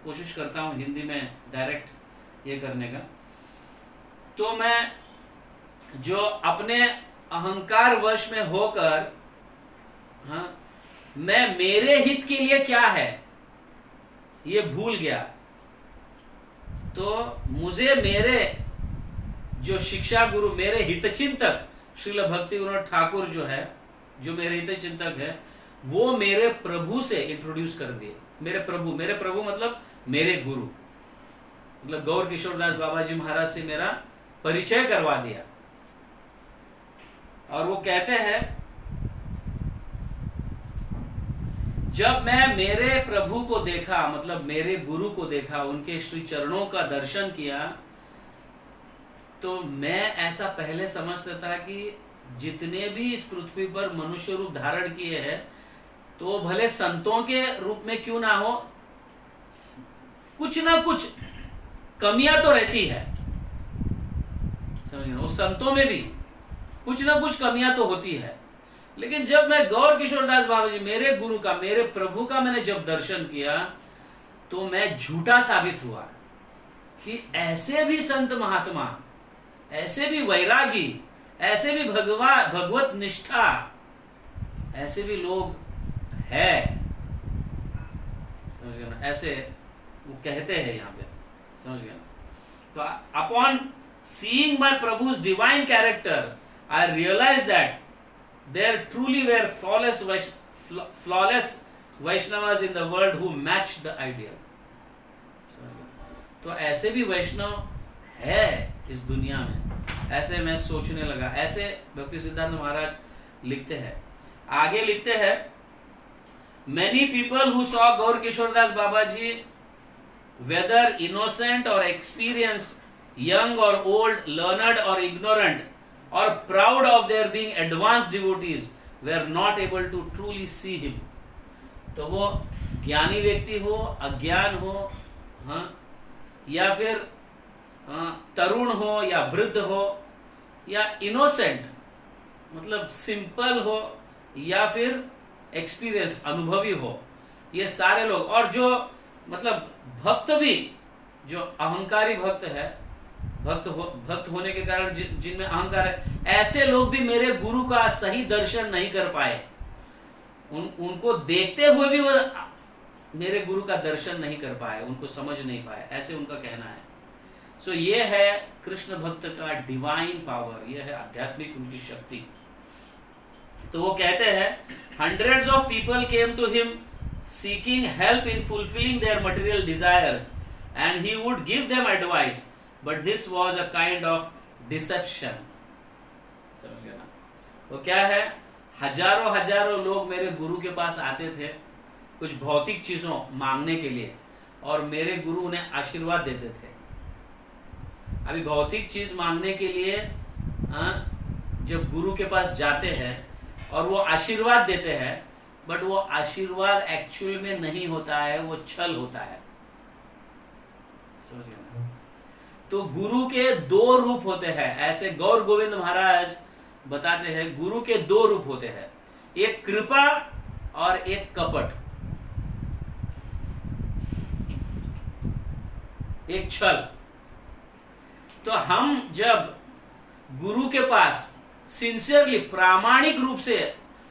कोशिश करता हूँ हिंदी में डायरेक्ट ये करने का। तो मैं जो अपने अहंकार वश में होकर मैं मेरे हित के लिए क्या है ये भूल गया, तो मुझे मेरे जो शिक्षा गुरु, मेरे हितचिंतक श्रील भक्ति विनोद ठाकुर जो है, जो मेरे हितचिंतक है, वो मेरे प्रभु से इंट्रोड्यूस कर दिए। मेरे प्रभु मतलब मेरे गुरु, मतलब गौर किशोरदास बाबा जी महाराज से मेरा परिचय करवा दिया। और वो कहते हैं जब मैं मेरे प्रभु को देखा, मतलब मेरे गुरु को देखा, उनके श्री चरणों का दर्शन किया, तो मैं ऐसा पहले समझता था कि जितने भी इस पृथ्वी पर मनुष्य रूप धारण किए हैं, तो भले संतों के रूप में क्यों ना हो, कुछ ना कुछ कमियां तो रहती है, समझ गए। उस संतों में भी कुछ ना कुछ कमियां तो होती है। लेकिन जब मैं गौर किशोरदास बाबा जी, मेरे गुरु का, मेरे प्रभु का मैंने जब दर्शन किया, तो मैं झूठा साबित हुआ कि ऐसे भी संत महात्मा, ऐसे भी वैरागी, ऐसे भी भगवत निष्ठा, ऐसे भी लोग है, समझ गए ना। ऐसे वो कहते हैं यहाँ पे, समझ गए ना। तो अपॉन सीइंग माय प्रभु's divine character, I realise that there truly were flawless Vaishnavas in the world who matched the ideal. तो ऐसे भी वैष्णव है इस दुनिया में, ऐसे मैं सोचने लगा। ऐसे भक्ति सिद्धांत महाराज लिखते हैं। आगे लिखते हैं, many people who saw Gaur Kishordas Babaji, whether innocent or experienced, young or old, learned or ignorant, or proud of their being advanced devotees, were not able to truly see him. तो वो ज्ञानी व्यक्ति हो, अज्ञान हो, या फिर तरुण हो या वृद्ध हो, या इनोसेंट मतलब सिंपल हो, या फिर एक्सपीरियंस्ड अनुभवी हो, ये सारे लोग, और जो मतलब भक्त भी, जो अहंकारी भक्त है, भक्त होने के कारण जिनमें अहंकार है, ऐसे लोग भी मेरे गुरु का सही दर्शन नहीं कर पाए। उनको देखते हुए भी वो मेरे गुरु का दर्शन नहीं कर पाए, उनको समझ नहीं पाए, ऐसे उनका कहना है। सो ये है कृष्ण भक्त का डिवाइन पावर, ये है आध्यात्मिक उनकी शक्ति। तो वो कहते हैं hundreds of people came to him seeking help in fulfilling their material desires and he would give them advice, but this was a kind of deception। समझ गया ना? वो क्या है, हजारों हजारों लोग मेरे गुरु के पास आते थे कुछ भौतिक चीजों मांगने के लिए, और मेरे गुरु उन्हें आशीर्वाद देते थे। अभी भौतिक चीज मांगने के लिए जब गुरु के पास जाते हैं और वो आशीर्वाद देते हैं, बट वो आशीर्वाद एक्चुअल में नहीं होता है, वो छल होता है। समझ गए ना? तो गुरु के दो रूप होते हैं, ऐसे गौर गोविंद महाराज बताते हैं गुरु के दो रूप होते हैं, एक कृपा और एक कपट, एक छल। तो हम जब गुरु के पास सिंसियरली प्रामाणिक रूप से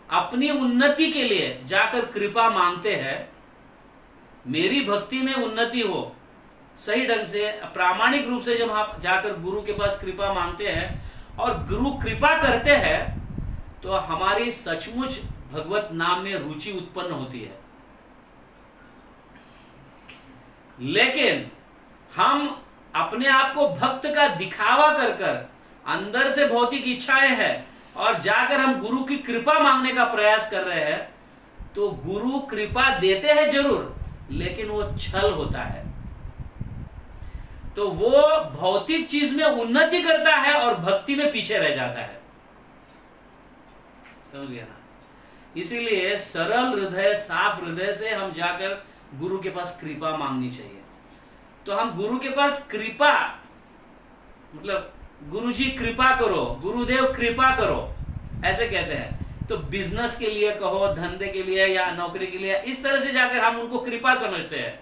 अपनी उन्नति के लिए जाकर कृपा मांगते हैं, मेरी भक्ति में उन्नति हो, सही ढंग से प्रामाणिक रूप से जब आप जाकर गुरु के पास कृपा मांगते हैं और गुरु कृपा करते हैं, तो हमारी सचमुच भगवत नाम में रुचि उत्पन्न होती है। लेकिन हम अपने आप को भक्त का दिखावा कर कर अंदर से भौतिक इच्छाएं हैं और जाकर हम गुरु की कृपा मांगने का प्रयास कर रहे हैं, तो गुरु कृपा देते हैं जरूर, लेकिन वो छल होता है। तो वो भौतिक चीज में उन्नति करता है और भक्ति में पीछे रह जाता है। समझ गया ना? इसीलिए सरल हृदय, साफ हृदय से हम जाकर गुरु के पास कृपा मांगनी चाहिए। तो हम गुरु के पास कृपा, मतलब गुरु जी कृपा करो, गुरुदेव कृपा करो, ऐसे कहते हैं। तो बिजनेस के लिए कहो, धंधे के लिए या नौकरी के लिए, इस तरह से जाकर हम उनको कृपा समझते हैं।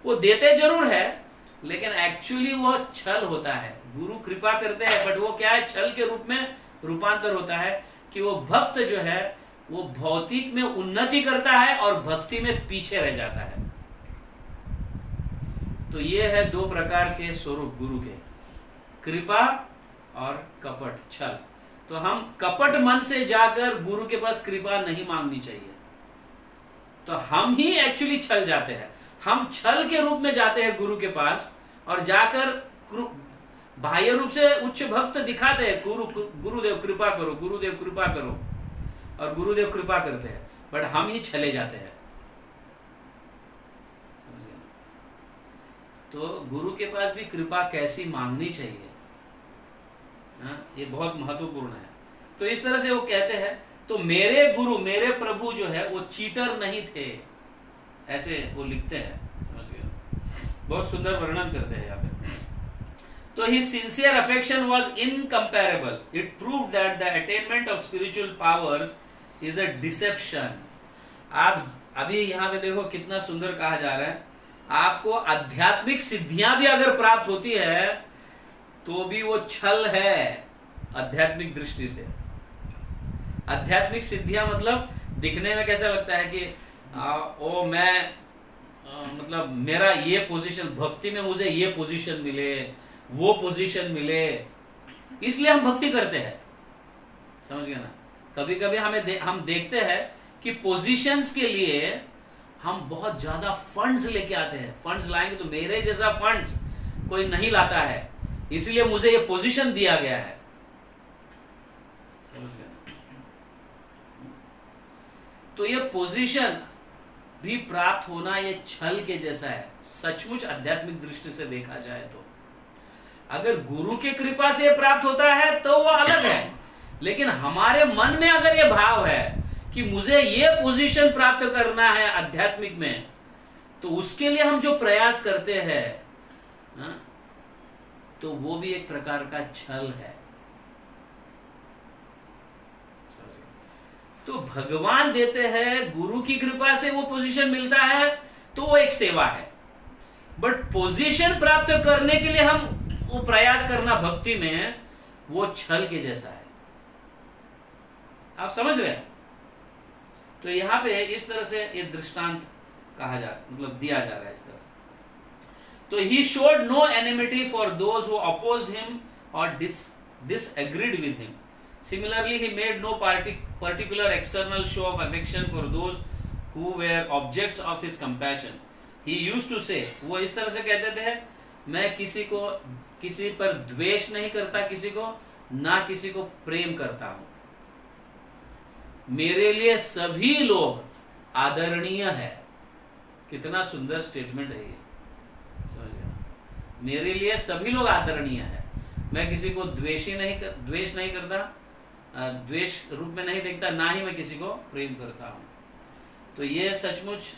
वो देते जरूर है, लेकिन एक्चुअली वो छल होता है। गुरु कृपा करते हैं, बट वो क्या है, छल के रूप में रूपांतर होता है कि वो भक्त जो है वो भौतिक में उन्नति करता है और भक्ति में पीछे रह जाता है। तो ये है दो प्रकार के स्वरूप गुरु के, कृपा और कपट, छल। तो हम कपट मन से जाकर गुरु के पास कृपा नहीं मांगनी चाहिए, तो हम ही एक्चुअली छल जाते हैं। हम छल के रूप में जाते हैं गुरु के पास और जाकर बाह्य रूप से उच्च भक्त दिखाते हैं, गुरुदेव कृपा करो, गुरुदेव कृपा करो, और गुरुदेव कृपा करते हैं, बट हम ही छले जाते हैं। समझिए? तो गुरु के पास भी कृपा कैसी मांगनी चाहिए, ये बहुत महत्वपूर्ण है। तो इस तरह से वो कहते हैं, तो मेरे गुरु, मेरे प्रभु जो है वो चीटर नहीं थे, ऐसे वो लिखते हैं। समझिए? बहुत सुंदर वर्णन करते हैं यहाँ पे। तो his sincere affection was incomparable. It proved that the attainment of spiritual powers is a deception. आप अभी यहाँ पे देखो कितना सुंदर कहा जा रहा है, आपको आध्यात्मिक सिद्धियां भी अगर प्राप्त होती है तो भी वो छल है आध्यात्मिक दृष्टि से। आध्यात्मिक सिद्धियां मतलब दिखने में कैसा लगता है कि मैं मतलब मेरा ये पोजीशन, भक्ति में मुझे ये पोजीशन मिले, वो पोजीशन मिले, इसलिए हम भक्ति करते हैं। समझ गए ना? कभी कभी हम देखते हैं कि पोजीशंस के लिए हम बहुत ज्यादा फंड्स लेके आते हैं। फंड्स लाएंगे तो मेरे जैसा फंड्स कोई नहीं लाता है, इसलिए मुझे ये पोजीशन दिया गया है। समझ गए ना? तो ये पोजीशन भी प्राप्त होना ये छल के जैसा है, सचमुच आध्यात्मिक दृष्टि से देखा जाए तो। अगर गुरु की कृपा से प्राप्त होता है तो वो अलग है, लेकिन हमारे मन में अगर ये भाव है कि मुझे ये पोजीशन प्राप्त करना है आध्यात्मिक में, तो उसके लिए हम जो प्रयास करते हैं तो वो भी एक प्रकार का छल है। तो भगवान देते हैं, गुरु की कृपा से वो पोजीशन मिलता है तो वो एक सेवा है, बट पोजीशन प्राप्त करने के लिए हम वो प्रयास करना भक्ति में, वो छल के जैसा है। आप समझ रहे हैं? तो यहाँ पे इस तरह से ये दृष्टांत कहा जा, मतलब दिया जा रहा है इस तरह से। तो he showed no enmity for those who opposed him or disagreed with him. Similarly, he made no particular external show of affection for those who were objects of his compassion. He used to say, वो इस तरह से कहते थे, मैं किसी पर द्वेष नहीं करता, किसी को ना किसी को प्रेम करता हूं, मेरे लिए सभी लोग आदरणीय है। कितना सुंदर स्टेटमेंट है ये, समझ गया? मेरे लिए सभी लोग आदरणीय है, मैं किसी को द्वेष नहीं करता, द्वेष रूप में नहीं देखता, ना ही मैं किसी को प्रेम करता हूं। तो ये सचमुच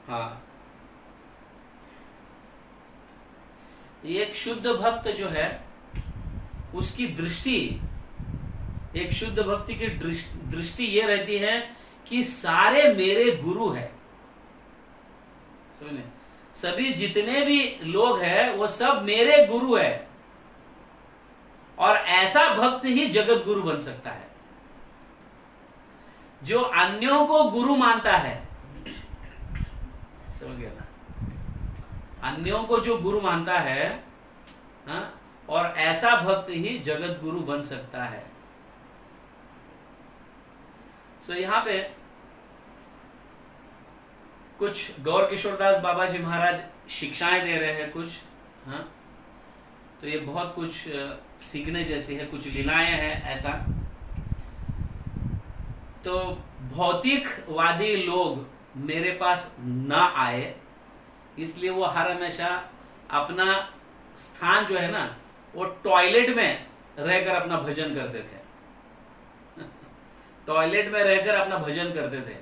हाँ, एक शुद्ध भक्त जो है उसकी दृष्टि, एक शुद्ध भक्ति की दृष्टि ये रहती है कि सारे मेरे गुरु है। सुनिए, सभी जितने भी लोग हैं वो सब मेरे गुरु है, और ऐसा भक्त ही जगत गुरु बन सकता है जो अन्यों को गुरु मानता है। समझ गया ना? अन्यों को जो गुरु मानता है, हाँ, और ऐसा भक्त ही जगत गुरु बन सकता है। सो यहां पे कुछ गौर किशोरदास बाबा जी महाराज शिक्षाएं दे रहे हैं कुछ, हाँ, तो ये बहुत कुछ सीखने जैसी है, कुछ लीलाएं हैं ऐसा। तो भौतिकवादी लोग मेरे पास ना आए, इसलिए वो हर हमेशा अपना स्थान जो है ना वो टॉयलेट में रहकर अपना भजन करते थे। टॉयलेट में रहकर अपना भजन करते थे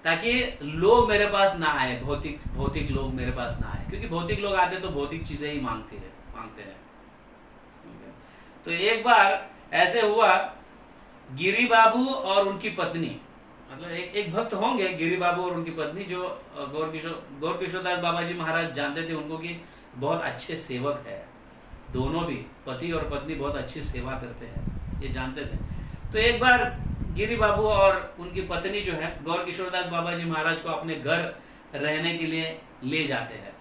ताकि लोग मेरे पास ना आए, भौतिक लोग मेरे पास ना आए, क्योंकि भौतिक लोग आते तो भौतिक चीजें ही मांगते हैं। तो एक बार ऐसे हुआ, गिरी बाबू और उनकी पत्नी, मतलब एक भक्त होंगे गिरी बाबू और उनकी पत्नी, जो गौर किशोरदास बाबा जी महाराज जानते थे उनको कि बहुत अच्छे सेवक है, दोनों भी पति और पत्नी बहुत अच्छी सेवा करते हैं, ये जानते थे। तो एक बार गिरी बाबू और उनकी पत्नी जो है गौर किशोरदास बाबा जी महाराज को अपने घर रहने के लिए ले जाते हैं।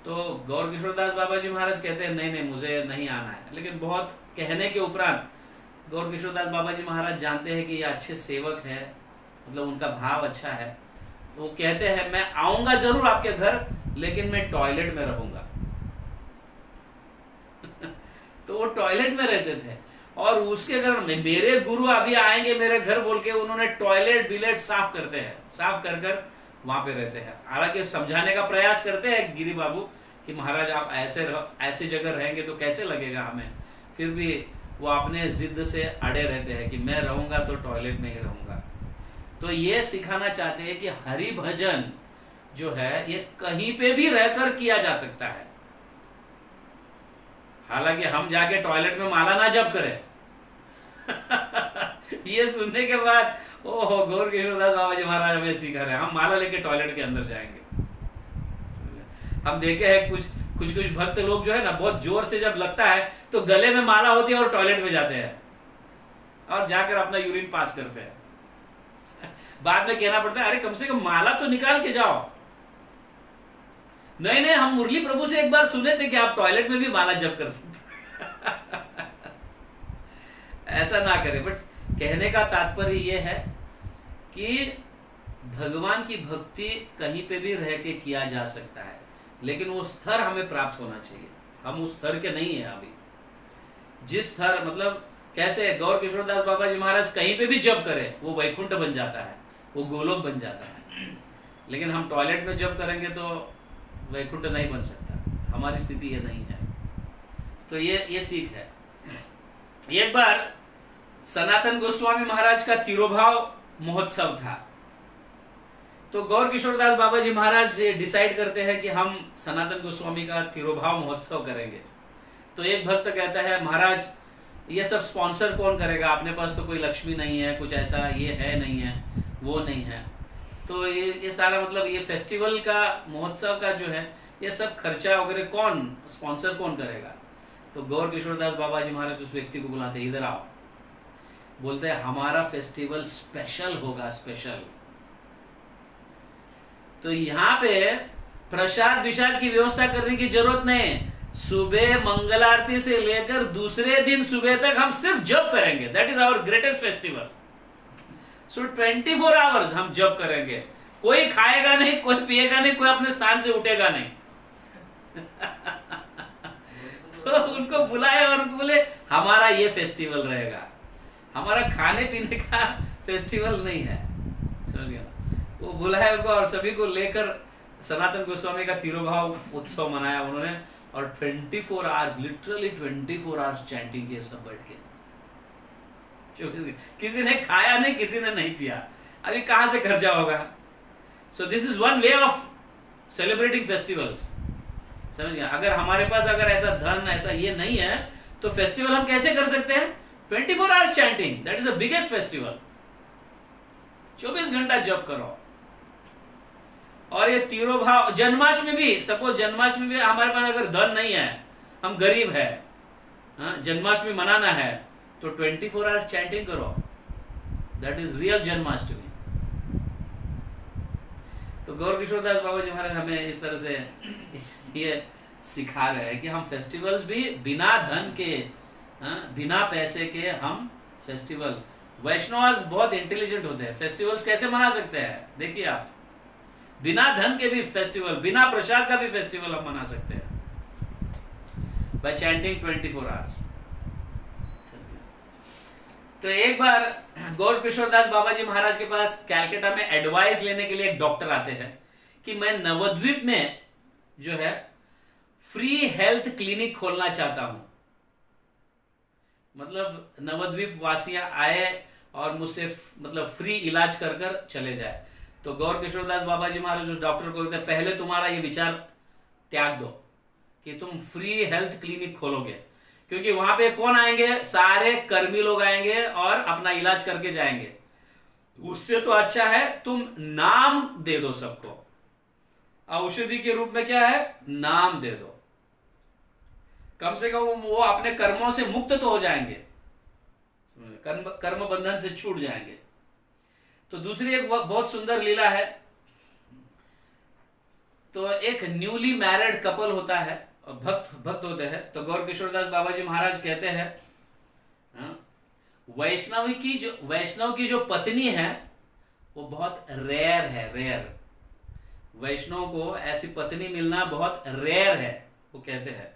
तो गौर किशोरदास बाबा जी महाराज कहते हैं नहीं मुझे नहीं आना है, लेकिन बहुत कहने के उपरांत गौर किशोरदास बाबा जी महाराज जानते हैं कि ये अच्छे सेवक है, मतलब उनका भाव अच्छा है, तो वो कहते हैं मैं आऊंगा जरूर आपके घर, लेकिन मैं टॉयलेट में रहूंगा। तो वो टॉयलेट में रहते थे, और उसके कारण मेरे गुरु अभी आएंगे मेरे घर बोल के उन्होंने टॉयलेट बिलेट साफ करते हैं, साफ कर वहां पे रहते हैं। हालांकि समझाने का प्रयास करते हैं गिरी बाबू कि महाराज आप ऐसे जगह रहेंगे तो कैसे लगेगा हमें, फिर भी वो अपने जिद से अड़े रहते हैं कि मैं रहूंगा तो टॉयलेट में ही रहूंगा। तो ये सिखाना चाहते हैं कि हरि भजन जो है ये कहीं पे भी रहकर किया जा सकता है। हालांकि हम जाके टॉयलेट में माला ना जप करें। ये सुनने के बाद ओहो गौर किशोरदास बाबा जी महाराज हमें सिखा रहे हैं, हम माला लेके टॉयलेट के अंदर जाएंगे। हम देखे हैं कुछ भक्त लोग जो है ना बहुत जोर से जब लगता है तो गले में माला होती है और टॉयलेट में जाते हैं और जाकर अपना यूरिन पास करते हैं। बाद में कहना पड़ता है अरे कम से कम माला तो निकाल के जाओ। नहीं हम मुरली प्रभु से एक बार सुने थे कि आप टॉयलेट में भी माला जप कर सकते। ऐसा ना करें। बट कहने का तात्पर्य यह है कि भगवान की भक्ति कहीं पे भी रह के किया जा सकता है, लेकिन वो स्तर हमें प्राप्त होना चाहिए। हम उस स्तर के नहीं है अभी। जिस स्तर मतलब कैसे गौर किशोरदास बाबा जी महाराज कहीं पे भी जप करें वो वैकुंठ बन जाता है, वो गोलोक बन जाता है, लेकिन हम टॉयलेट में जप करेंगे तो वैकुंठ नहीं बन सकता। हमारी स्थिति ये नहीं है। तो ये सीख है। एक बार सनातन गोस्वामी महाराज का तिरोभाव महोत्सव था, तो गौर किशोरदास बाबा जी महाराज डिसाइड करते हैं कि हम सनातन गोस्वामी का तिरोभाव महोत्सव करेंगे। तो एक भक्त कहता है महाराज ये सब स्पॉन्सर कौन करेगा, अपने पास तो कोई लक्ष्मी नहीं है, कुछ ऐसा ये है नहीं है, वो नहीं है, तो ये सारा मतलब ये फेस्टिवल का महोत्सव का जो है ये सब खर्चा वगैरह कौन स्पॉन्सर कौन करेगा। तो गौर किशोरदास बाबा जी महाराज उस व्यक्ति को बुलाते हैं, इधर आओ। बोलते हैं हमारा फेस्टिवल स्पेशल होगा, स्पेशल। तो यहाँ पे प्रसाद विशाद की व्यवस्था करने की जरूरत नहीं। सुबह मंगल आरती से लेकर दूसरे दिन सुबह तक हम सिर्फ जप करेंगे। That is our greatest festival. So 24 hours हम जप करेंगे। कोई खाएगा नहीं, कोई पिएगा नहीं, कोई अपने स्थान से उठेगा नहीं। तो उनको बुलाए और उनको बोले हमारा ये फेस्टिवल रहेगा, हमारा खाने पीने का फेस्टिवल नहीं है। समझ गया ना? वो बुलाए उनको और सभी को लेकर सनातन गोस्वामी का तिरुभाव उत्सव मनाया उन्होंने। और 24 आवर्स, लिटरली 24 आवर्स चैंटिंग किए सब बैठ के। किसी ने खाया नहीं, किसी ने नहीं पिया। अभी कहां से खर्चा होगा? So this is one way of celebrating festivals. समझ गया? अगर हमारे पास अगर ऐसा धन, ऐसा ये नहीं है, तो फेस्टिवल हम कैसे कर सकते हैं? 24 hours chanting, that is the biggest festival. 24 घंटा जप करो। और ये तिरुभाव, जन्माष्टमी भी, सपोज जन्माष्टमी भी हमारे पास अगर धन नहीं है, हम गरीब है, जन्माष्टमी मनाना है, तो 24 आवर्स चैंटिंग करो। That is real Janmashtami. तो गौर किशोर दास बाबा जी महाराज हमें इस तरह से ये सिखा रहे हैं कि हम फेस्टिवल्स भी बिना धन के, बिना पैसे के हम फेस्टिवल, वैष्णव बहुत इंटेलिजेंट होते हैं। फेस्टिवल्स कैसे मना सकते हैं? देखिए आप, बिना धन के भी फेस्टिवल, बिना प्रसाद का भी फेस्टिवल हम मना सकते हैं बाय चैंटिंग 24 आवर्स। तो एक बार गौर किशोर दास बाबा जी महाराज के पास कैलकाटा में एडवाइस लेने के लिए एक डॉक्टर आते हैं कि मैं नवद्वीप में जो है फ्री हेल्थ क्लिनिक खोलना चाहता हूं। मतलब नवद्वीप वासियां आए और मुझसे मतलब फ्री इलाज कर कर चले जाए। तो गौर किशोर दास बाबा जी महाराज उस डॉक्टर को कहते हैं, पहले तुम्हारा ये विचार त्याग दो कि तुम फ्री हेल्थ क्लिनिक खोलोगे, क्योंकि वहां पे कौन आएंगे? सारे कर्मी लोग आएंगे और अपना इलाज करके जाएंगे। उससे तो अच्छा है तुम नाम दे दो सबको, औषधि के रूप में क्या है? नाम दे दो। कम से कम वो अपने कर्मों से मुक्त तो हो जाएंगे, कर्म बंधन से छूट जाएंगे। तो दूसरी एक बहुत सुंदर लीला है। तो एक न्यूली मैरिड कपल होता है, भक्त होते हैं। तो गौर किशोर दास बाबा जी महाराज कहते हैं, वैष्णव की जो पत्नी है वो बहुत रेयर है, रेयर। वैष्णव को ऐसी पत्नी मिलना बहुत रेयर है, वो कहते हैं।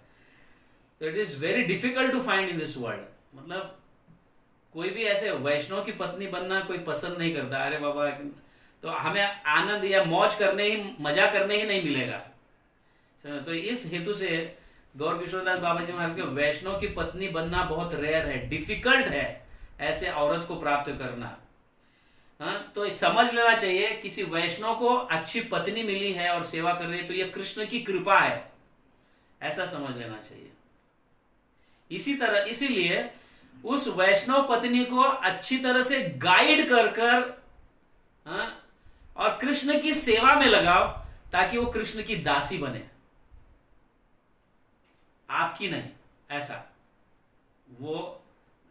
तो it is very difficult to find in this world. मतलब कोई भी ऐसे वैष्णव की पत्नी बनना कोई पसंद नहीं करता। अरे बाबा, तो हमें आनंद या मौज करने ही, मजा करने ही नहीं मिलेगा। तो इस हेतु से गौर किशोर दास बाबा जी महाराज के वैष्णव की पत्नी बनना बहुत रेयर है, डिफिकल्ट है ऐसे औरत को प्राप्त करना। तो समझ लेना चाहिए, किसी वैष्णव को अच्छी पत्नी मिली है और सेवा कर रही है तो यह कृष्ण की कृपा है, ऐसा समझ लेना चाहिए। इसी तरह, इसीलिए उस वैष्णव पत्नी को अच्छी तरह से गाइड कर और कृष्ण की सेवा में लगाओ, ताकि वो कृष्ण की दासी बने, आपकी नहीं। ऐसा वो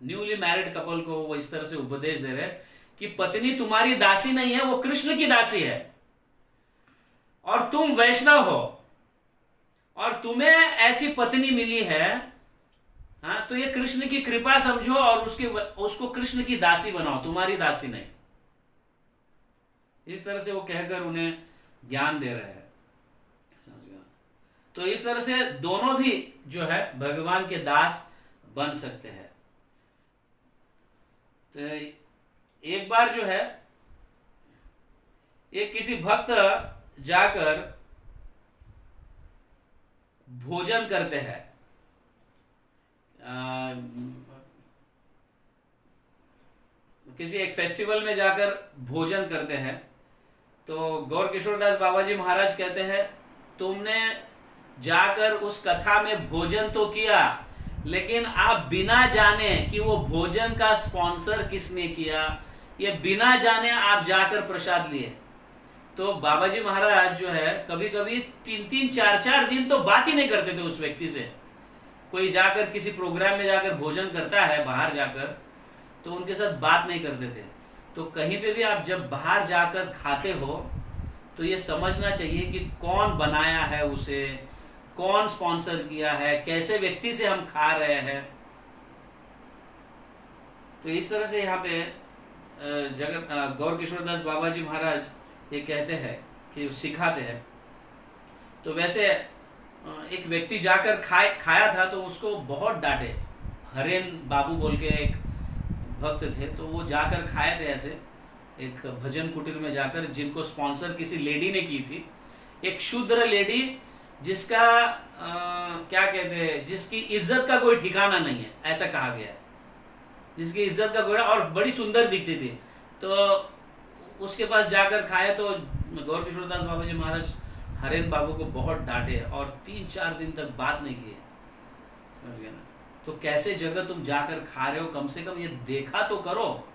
न्यूली मैरिड कपल को वो इस तरह से उपदेश दे रहे कि पत्नी तुम्हारी दासी नहीं है, वो कृष्ण की दासी है। और तुम वैष्णव हो और तुम्हें ऐसी पत्नी मिली है, तो ये कृष्ण की कृपा समझो और उसको कृष्ण की दासी बनाओ, तुम्हारी दासी नहीं। इस तरह से वो कहकर उन्हें ज्ञान दे रहे हैं। समझ गया? तो इस तरह से दोनों भी जो है भगवान के दास बन सकते हैं। तो एक बार जो है एक किसी भक्त जाकर भोजन करते हैं, किसी एक फेस्टिवल में जाकर भोजन करते हैं। तो गौर किशोर दास बाबा जी महाराज कहते हैं, तुमने जाकर उस कथा में भोजन तो किया, लेकिन आप बिना जाने कि वो भोजन का स्पॉन्सर किसने किया, ये बिना जाने आप जाकर प्रसाद लिए। तो बाबा जी महाराज जो है कभी कभी 3-3, 4-4 दिन तो बात ही नहीं करते थे उस व्यक्ति से। कोई जाकर किसी प्रोग्राम में जाकर भोजन करता है बाहर जाकर, तो उनके साथ बात नहीं करते थे। तो कहीं पे भी आप जब बाहर जाकर खाते हो तो ये समझना चाहिए कि कौन बनाया है उसे, कौन स्पॉन्सर किया है, कैसे व्यक्ति से हम खा रहे हैं। तो इस तरह से यहाँ पे गौर किशोर दास बाबा जी महाराज ये कहते हैं कि सिखाते हैं। तो वैसे एक व्यक्ति जाकर खाया था तो उसको बहुत डांटे। हरेन बाबू बोल के एक भक्त थे, तो वो जाकर खाए थे ऐसे एक भजन कुटीर में जाकर, जिनको स्पॉन्सर किसी लेडी ने की थी, एक शूद्र लेडी जिसका क्या कहते हैं, जिसकी इज्जत का कोई ठिकाना नहीं है, ऐसा कहा गया है, जिसकी इज्जत का कोई, और बड़ी सुंदर दिखती थी। तो उसके पास जाकर खाए तो गौर किशोर दास बाबा जी महाराज हरेन बाबू को बहुत डांटे और 3-4 दिन तक बात नहीं किए। समझ गए ना? तो कैसे जगह तुम जाकर खा रहे हो, कम से कम ये देखा तो करो।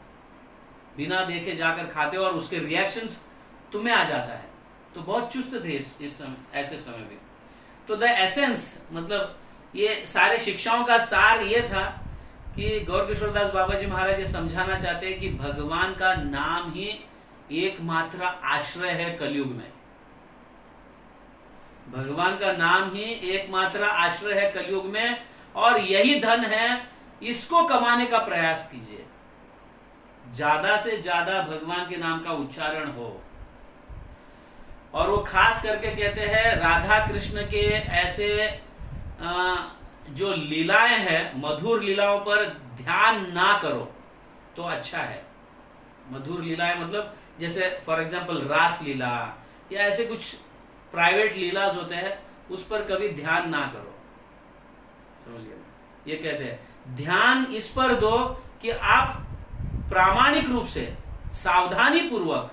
बिना देखे जाकर खाते हो और उसके रिएक्शंस तुम्हें आ जाता है। तो बहुत चुस्त थे इस समय, ऐसे समय में। तो द एसेंस, मतलब ये सारे शिक्षाओं का सार ये था कि गौर किशोर दास बाबा जी महाराज ये समझाना चाहते हैं कि भगवान का नाम ही एकमात्र आश्रय है कलयुग में। भगवान का नाम ही एकमात्र आश्रय है कलयुग में, और यही धन है, इसको कमाने का प्रयास कीजिए। ज्यादा से ज्यादा भगवान के नाम का उच्चारण हो। और वो खास करके कहते हैं राधा कृष्ण के ऐसे जो लीलाएं हैं, मधुर लीलाओं पर ध्यान ना करो तो अच्छा है। मधुर लीलाएं मतलब जैसे फॉर एग्जांपल रास लीला या ऐसे कुछ प्राइवेट लीलाज होते हैं, उस पर कभी ध्यान ना करो। समझ गए? ये कहते हैं ध्यान इस पर दो कि आप प्रामाणिक रूप से सावधानी पूर्वक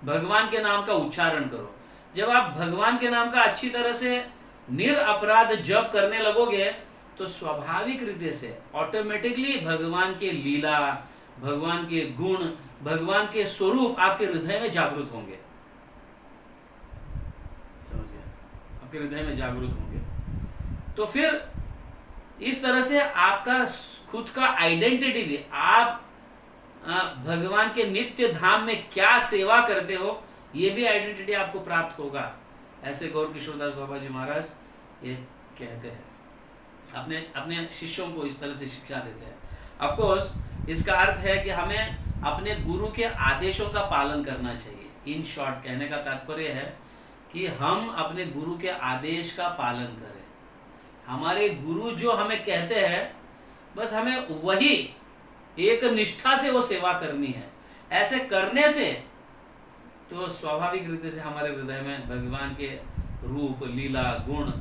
भगवान के नाम का उच्चारण करो। जब आप भगवान के नाम का अच्छी तरह से निरअपराध जप करने लगोगे तो स्वाभाविक रीति से ऑटोमेटिकली भगवान के लीला, भगवान के गुण, भगवान के स्वरूप आपके हृदय में जागृत होंगे। समझिए? आपके हृदय में जागृत होंगे। तो फिर इस तरह से आपका खुद का आइडेंटिटी भी, आप भगवान के नित्य धाम में क्या सेवा करते हो, ये भी आइडेंटिटी आपको प्राप्त होगा। ऐसे गौर किशोर दास बाबा जी महाराज ये कहते हैं, अपने अपने शिष्यों को इस तरह से शिक्षा देते हैं। ऑफ कोर्स इसका अर्थ है कि हमें अपने गुरु के आदेशों का पालन करना चाहिए। इन शॉर्ट कहने का तात्पर्य है कि हम अपने गुरु के आदेश का पालन करें। हमारे गुरु जो हमें कहते हैं, बस हमें वही एक निष्ठा से वो सेवा करनी है। ऐसे करने से तो स्वाभाविक रीति से हमारे हृदय में भगवान के रूप, लीला, गुण,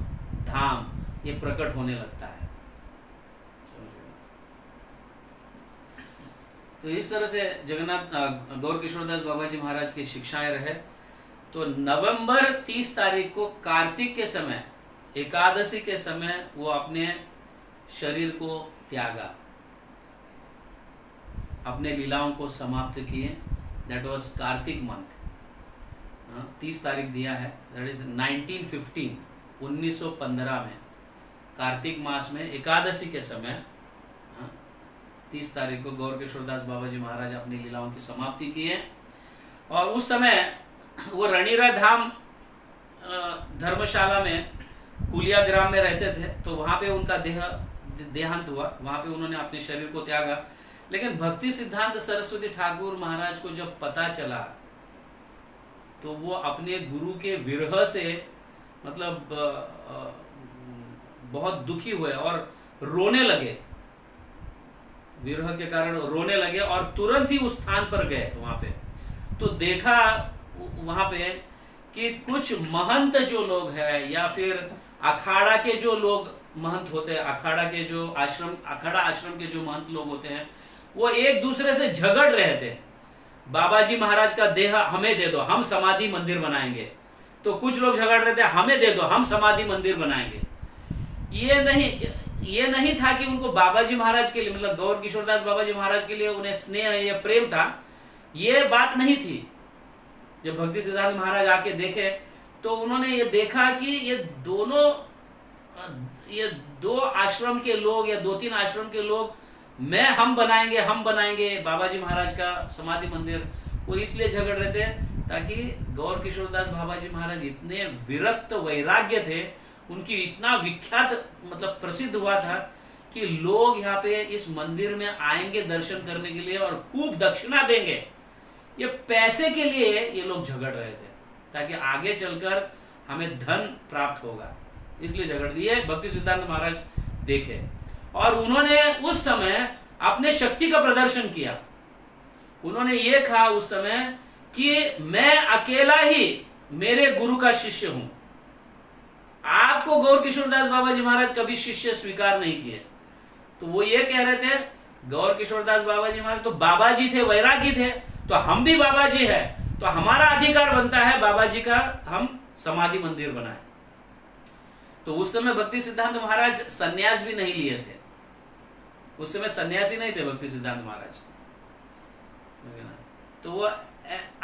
धाम ये प्रकट होने लगता है। तो इस तरह से जगन्नाथ गौर किशोर दास बाबा जी महाराज की शिक्षाएं रहे। तो नवंबर 30 तारीख को कार्तिक के समय, एकादशी के समय वो अपने शरीर को त्यागा, अपने लीलाओं को समाप्त किए। दैट वाज कार्तिक मंथ, 30 तारीख दिया है, दैट इज 1915 में कार्तिक मास में एकादशी के समय 30 तारीख को गौर किशोर दास बाबा जी महाराज अपनी लीलाओं की समाप्ति किए। और उस समय वो रणीरा धाम धर्मशाला में कुलिया ग्राम में रहते थे। तो वहाँ पे उनका देहांत हुआ, वहाँ पे उन्होंने अपने शरीर को त्यागा। लेकिन भक्ति सिद्धांत सरस्वती ठाकुर महाराज को जब पता चला तो वो अपने गुरु के विरह से मतलब बहुत दुखी हुए और रोने लगे, विरह के कारण रोने लगे और तुरंत ही उस स्थान पर गए वहां पे। तो देखा वहां पे कि कुछ महंत जो लोग हैं या फिर अखाड़ा के जो लोग महंत होते हैं, अखाड़ा के जो आश्रम, अखाड़ा आश्रम के जो महंत लोग होते हैं, वो एक दूसरे से झगड़ रहे थे। बाबा जी महाराज का देह हमें दे दो, हम समाधि मंदिर बनाएंगे। तो कुछ लोग झगड़ रहे थे, हमें दे दो, हम समाधि मंदिर बनाएंगे। ये नहीं था कि उनको बाबा जी महाराज के लिए, मतलब गौर किशोर दास बाबा जी महाराज के लिए उन्हें स्नेह या प्रेम था, ये बात नहीं थी। जब भक्ति सिद्धांत महाराज आके देखे तो उन्होंने ये देखा कि ये दो आश्रम के लोग या 2-3 आश्रम के लोग हम बनाएंगे बाबा जी महाराज का समाधि मंदिर, वो इसलिए झगड़ रहे थे ताकि गौर किशोरदास बाबा जी महाराज इतने विरक्त वैराग्य थे, उनकी इतना विख्यात मतलब प्रसिद्ध हुआ था कि लोग यहाँ पे इस मंदिर में आएंगे दर्शन करने के लिए और खूब दक्षिणा देंगे। ये पैसे के लिए ये लोग झगड़ रहे थे ताकि आगे चलकर हमें धन प्राप्त होगा, इसलिए झगड़ दिए। भक्ति सिद्धांत महाराज देखे और उन्होंने उस समय अपने शक्ति का प्रदर्शन किया। उन्होंने ये कहा उस समय कि मैं अकेला ही मेरे गुरु का शिष्य हूं। आपको गौर किशोरदास बाबा जी महाराज कभी शिष्य स्वीकार नहीं किए। तो वो ये कह रहे थे गौर किशोरदास बाबा जी महाराज तो बाबा जी थे, वैरागी थे, तो हम भी बाबा जी है, तो हमारा अधिकार बनता है बाबा जी का हम समाधि मंदिर बनाए। तो उस समय भक्ति सिद्धांत महाराज सन्यास भी नहीं लिए थे, उस समय सन्यासी नहीं थे भक्ति सिद्धांत महाराज। तो वो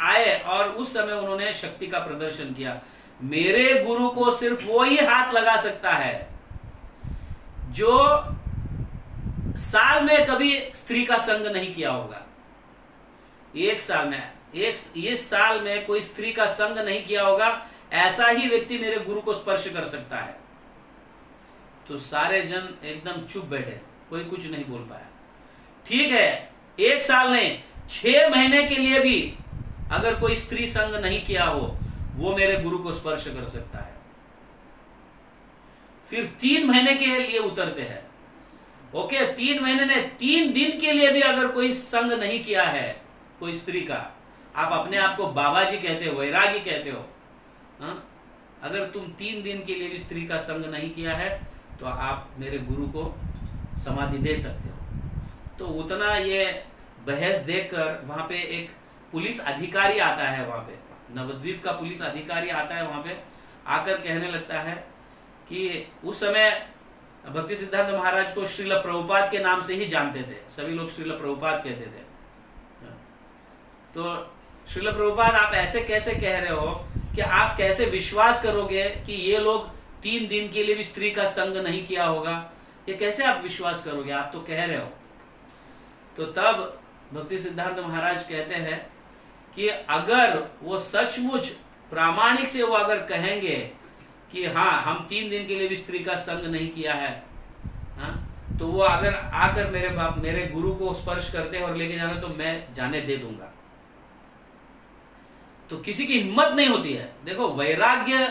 आए और उस समय उन्होंने शक्ति का प्रदर्शन किया। मेरे गुरु को सिर्फ वो ही हाथ लगा सकता है जो साल में कभी स्त्री का संग नहीं किया होगा। एक साल में ये साल में कोई स्त्री का संग नहीं किया होगा, ऐसा ही व्यक्ति मेरे गुरु को स्पर्श कर सकता है। तो सारे जन एकदम चुप बैठे, कोई कुछ नहीं बोल पाया। ठीक है, एक साल नहीं 6 महीने के लिए भी अगर कोई स्त्री संग नहीं किया हो, वो मेरे गुरु को स्पर्श कर सकता है। फिर 3 महीने के लिए उतरते हैं। ओके, 3 महीने ने 3 दिन के लिए भी अगर कोई संग नहीं किया है कोई स्त्री का, आप अपने आप को बाबा जी कहते हो, वैरागी कहते हो, अगर तुम 3 दिन के लिए भी स्त्री का संग नहीं किया है तो आप मेरे गुरु को समाधि दे सकते हो। तो उतना ये बहस देखकर वहां पे एक पुलिस अधिकारी आता है, वहां पे नवद्वीप का पुलिस अधिकारी आता है, वहां पे आकर कहने लगता है कि उस समय भक्ति सिद्धांत महाराज को श्रील प्रभुपाद के नाम से ही जानते थे, सभी लोग श्रील प्रभुपाद कहते थे। तो श्रील प्रभुपाद, आप ऐसे कैसे कह रहे हो कि आप कैसे विश्वास करोगे कि ये लोग 3 दिन के लिए भी स्त्री का संग नहीं किया होगा, ये कैसे आप विश्वास करोगे, आप तो कह रहे हो। तो तब भक्ति सिद्धांत महाराज कहते हैं कि अगर वो सचमुच प्रामाणिक से वो अगर कहेंगे कि हाँ हम 3 दिन के लिए भी स्त्री का संग नहीं किया है, तो वो अगर आकर मेरे गुरु को स्पर्श करते और लेके जाना तो मैं जाने दे दूंगा। तो किसी की हिम्मत नहीं होती है। देखो, वैराग्य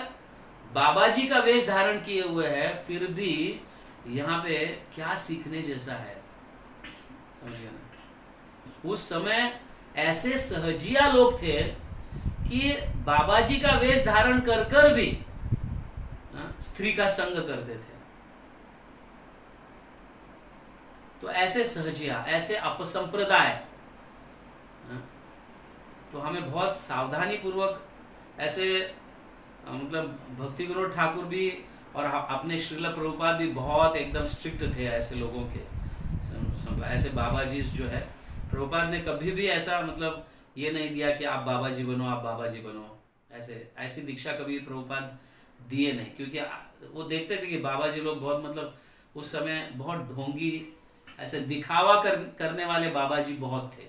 बाबा जी का वेश धारण किए हुए है, फिर भी यहाँ पे क्या सीखने जैसा है, समझिए ना। उस समय ऐसे सहजिया लोग थे कि बाबा जी का वेश धारण कर कर भी स्त्री का संग करते थे। तो ऐसे सहजिया, ऐसे अपसंप्रदाय, तो हमें बहुत सावधानी पूर्वक ऐसे मतलब भक्ति विनोद ठाकुर भी और अपने श्रील प्रभुपाद भी बहुत एकदम स्ट्रिक्ट थे ऐसे लोगों के। ऐसे बाबा जी जो है, प्रभुपाद ने कभी भी ऐसा मतलब ये नहीं दिया कि आप बाबा जी बनो, आप बाबा जी बनो, ऐसी दीक्षा कभी प्रभुपाद दिए नहीं, क्योंकि वो देखते थे कि बाबा जी लोग बहुत मतलब उस समय बहुत ढोंगी, ऐसे दिखावा करने वाले बाबा जी बहुत थे,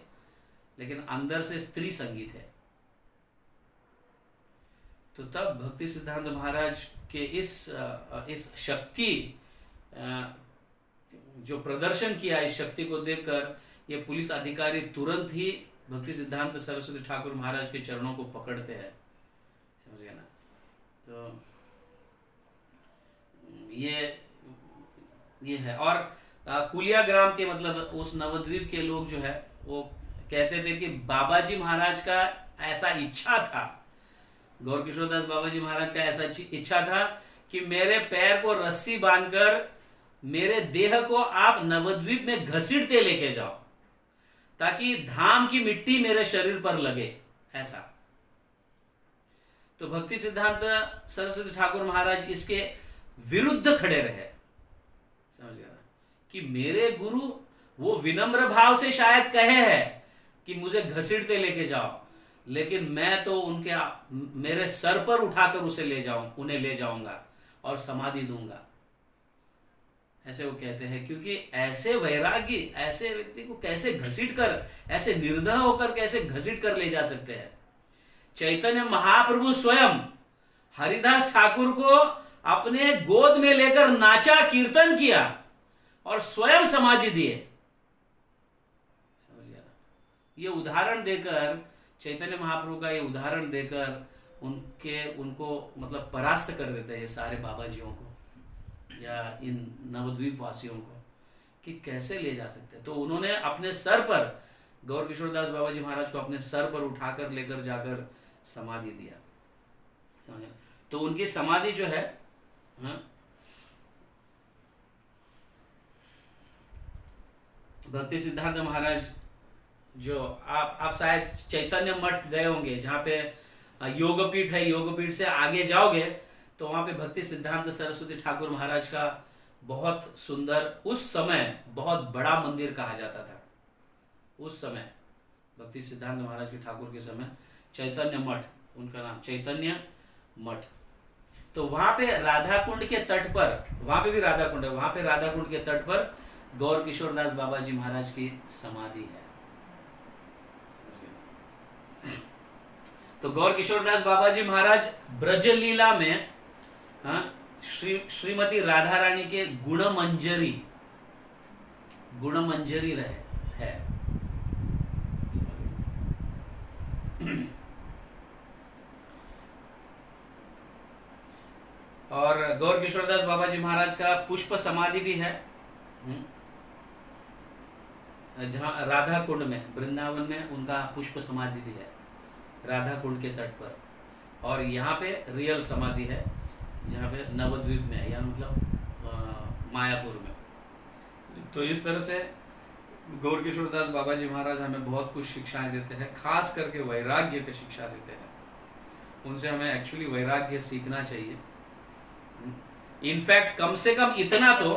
लेकिन अंदर से स्त्री संगी थे। तो तब भक्ति सिद्धांत महाराज के इस शक्ति जो प्रदर्शन किया, इस शक्ति को देखकर ये पुलिस अधिकारी तुरंत ही भक्ति सिद्धांत सरस्वती ठाकुर महाराज के चरणों को पकड़ते हैं, समझ गए ना। तो ये है। और कुलिया ग्राम के मतलब उस नवद्वीप के लोग जो है वो कहते थे कि बाबा जी महाराज का ऐसा इच्छा था, गौर किशोरदास बाबा जी महाराज का ऐसा इच्छा था कि मेरे पैर को रस्सी बांधकर मेरे देह को आप नवद्वीप में घसीटते लेके जाओ ताकि धाम की मिट्टी मेरे शरीर पर लगे, ऐसा। तो भक्ति सिद्धांत सरस्वती ठाकुर महाराज इसके विरुद्ध खड़े रहे, समझ गया ना, कि मेरे गुरु वो विनम्र भाव से शायद कहे है कि मुझे घसीटते लेके जाओ, लेकिन मैं तो मेरे सर पर उठाकर उन्हें ले जाऊंगा और समाधि दूंगा, ऐसे वो कहते हैं। क्योंकि ऐसे वैरागी, ऐसे व्यक्ति को कैसे घसीट कर, ऐसे निर्दय होकर कैसे घसीट कर ले जा सकते हैं। चैतन्य महाप्रभु स्वयं हरिदास ठाकुर को अपने गोद में लेकर नाचा, कीर्तन किया और स्वयं समाधि दिए। समझ गया? ये उदाहरण देकर, चैतन्य महाप्रभु का ये उदाहरण देकर उनको मतलब परास्त कर देते हैं ये सारे बाबा जियों को या इन नवद्वीप वासियों को कि कैसे ले जा सकते हैं। तो उन्होंने अपने सर पर, गौर किशोर दास बाबा जी महाराज को अपने सर पर उठाकर लेकर जाकर समाधि दिया। समझे? तो उनकी समाधि जो है, हाँ, भक्ति सिद्धांत महाराज जो आप शायद चैतन्य मठ गए होंगे, जहाँ पे योगपीठ है, योगपीठ से आगे जाओगे तो वहाँ पे भक्ति सिद्धांत सरस्वती ठाकुर महाराज का बहुत सुंदर, उस समय बहुत बड़ा मंदिर कहा जाता था। उस समय भक्ति सिद्धांत महाराज के ठाकुर के समय चैतन्य मठ, उनका नाम चैतन्य मठ। तो वहां पे राधा कुंड के तट पर, वहां पे भी राधा कुंड है, वहां पे राधा कुंड के तट पर गौर किशोर दास बाबा जी महाराज की समाधि है। तो गौर किशोर दास बाबा जी महाराज ब्रज लीला में, हाँ, श्रीमती राधा रानी के गुणमंजरी रहे है। और गौर किशोरदास बाबा जी महाराज का पुष्प समाधि भी है, जहाँ राधा कुंड में, वृंदावन में उनका पुष्प समाधि भी है, राधा कुंड के तट पर। और यहाँ पे रियल समाधि है, जहाँ पे नवद्वीप में है, या मतलब मायापुर में। तो इस तरह से गौर किशोरदास बाबा जी महाराज हमें बहुत कुछ शिक्षाएं देते हैं, खास करके वैराग्य की शिक्षा देते हैं। उनसे हमें एक्चुअली वैराग्य सीखना चाहिए। इनफैक्ट कम से कम इतना तो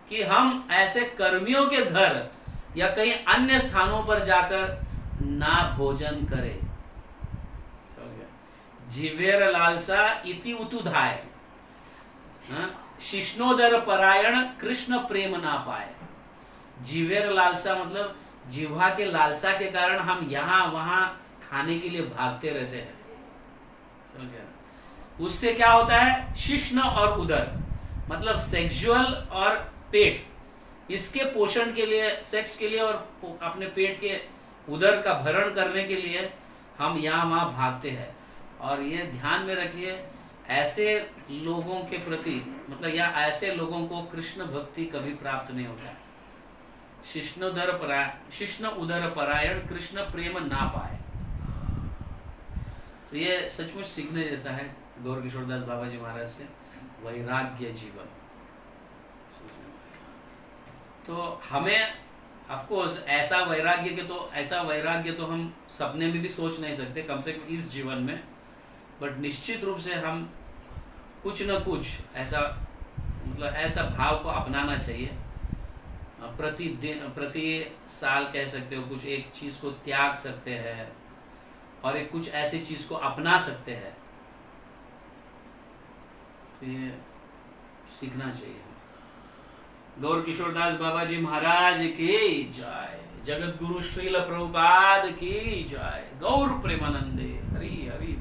कि हम ऐसे कर्मियों के घर या कहीं अन्य स्थानों पर जाकर ना भोजन करें। जीवेर लालसा इति उतुधाय, शिष्णोदर परायण कृष्ण प्रेम ना पाए। जीवेर लालसा मतलब जिह्वा के लालसा के कारण हम यहाँ वहां खाने के लिए भागते रहते हैं। समझे? उससे क्या होता है, शिश्न और उदर मतलब सेक्सुअल और पेट, इसके पोषण के लिए, सेक्स के लिए और अपने पेट के उदर का भरण करने के लिए हम यहाँ वहां भागते हैं। और ये ध्यान में रखिए, ऐसे लोगों के प्रति मतलब या ऐसे लोगों को कृष्ण भक्ति कभी प्राप्त नहीं होता। शिष्ण उदर परायण कृष्ण प्रेम ना पाए। तो ये सचमुच सीखने जैसा है गौर किशोरदास बाबा जी महाराज से, वैराग्य जीवन। तो हमें ऑफकोर्स ऐसा वैराग्य तो हम सपने में भी सोच नहीं सकते, कम से कम इस जीवन में। बट निश्चित रूप से हम कुछ न कुछ ऐसा मतलब ऐसा भाव को अपनाना चाहिए। प्रति साल कह सकते हो, कुछ एक चीज को त्याग सकते हैं और एक कुछ ऐसी चीज को अपना सकते हैं। तो ये सीखना चाहिए। गौर किशोरदास बाबा जी महाराज की जय, जगत गुरु श्रील प्रभुपाद की जय, गौर प्रेमानंदे, हरि हरि।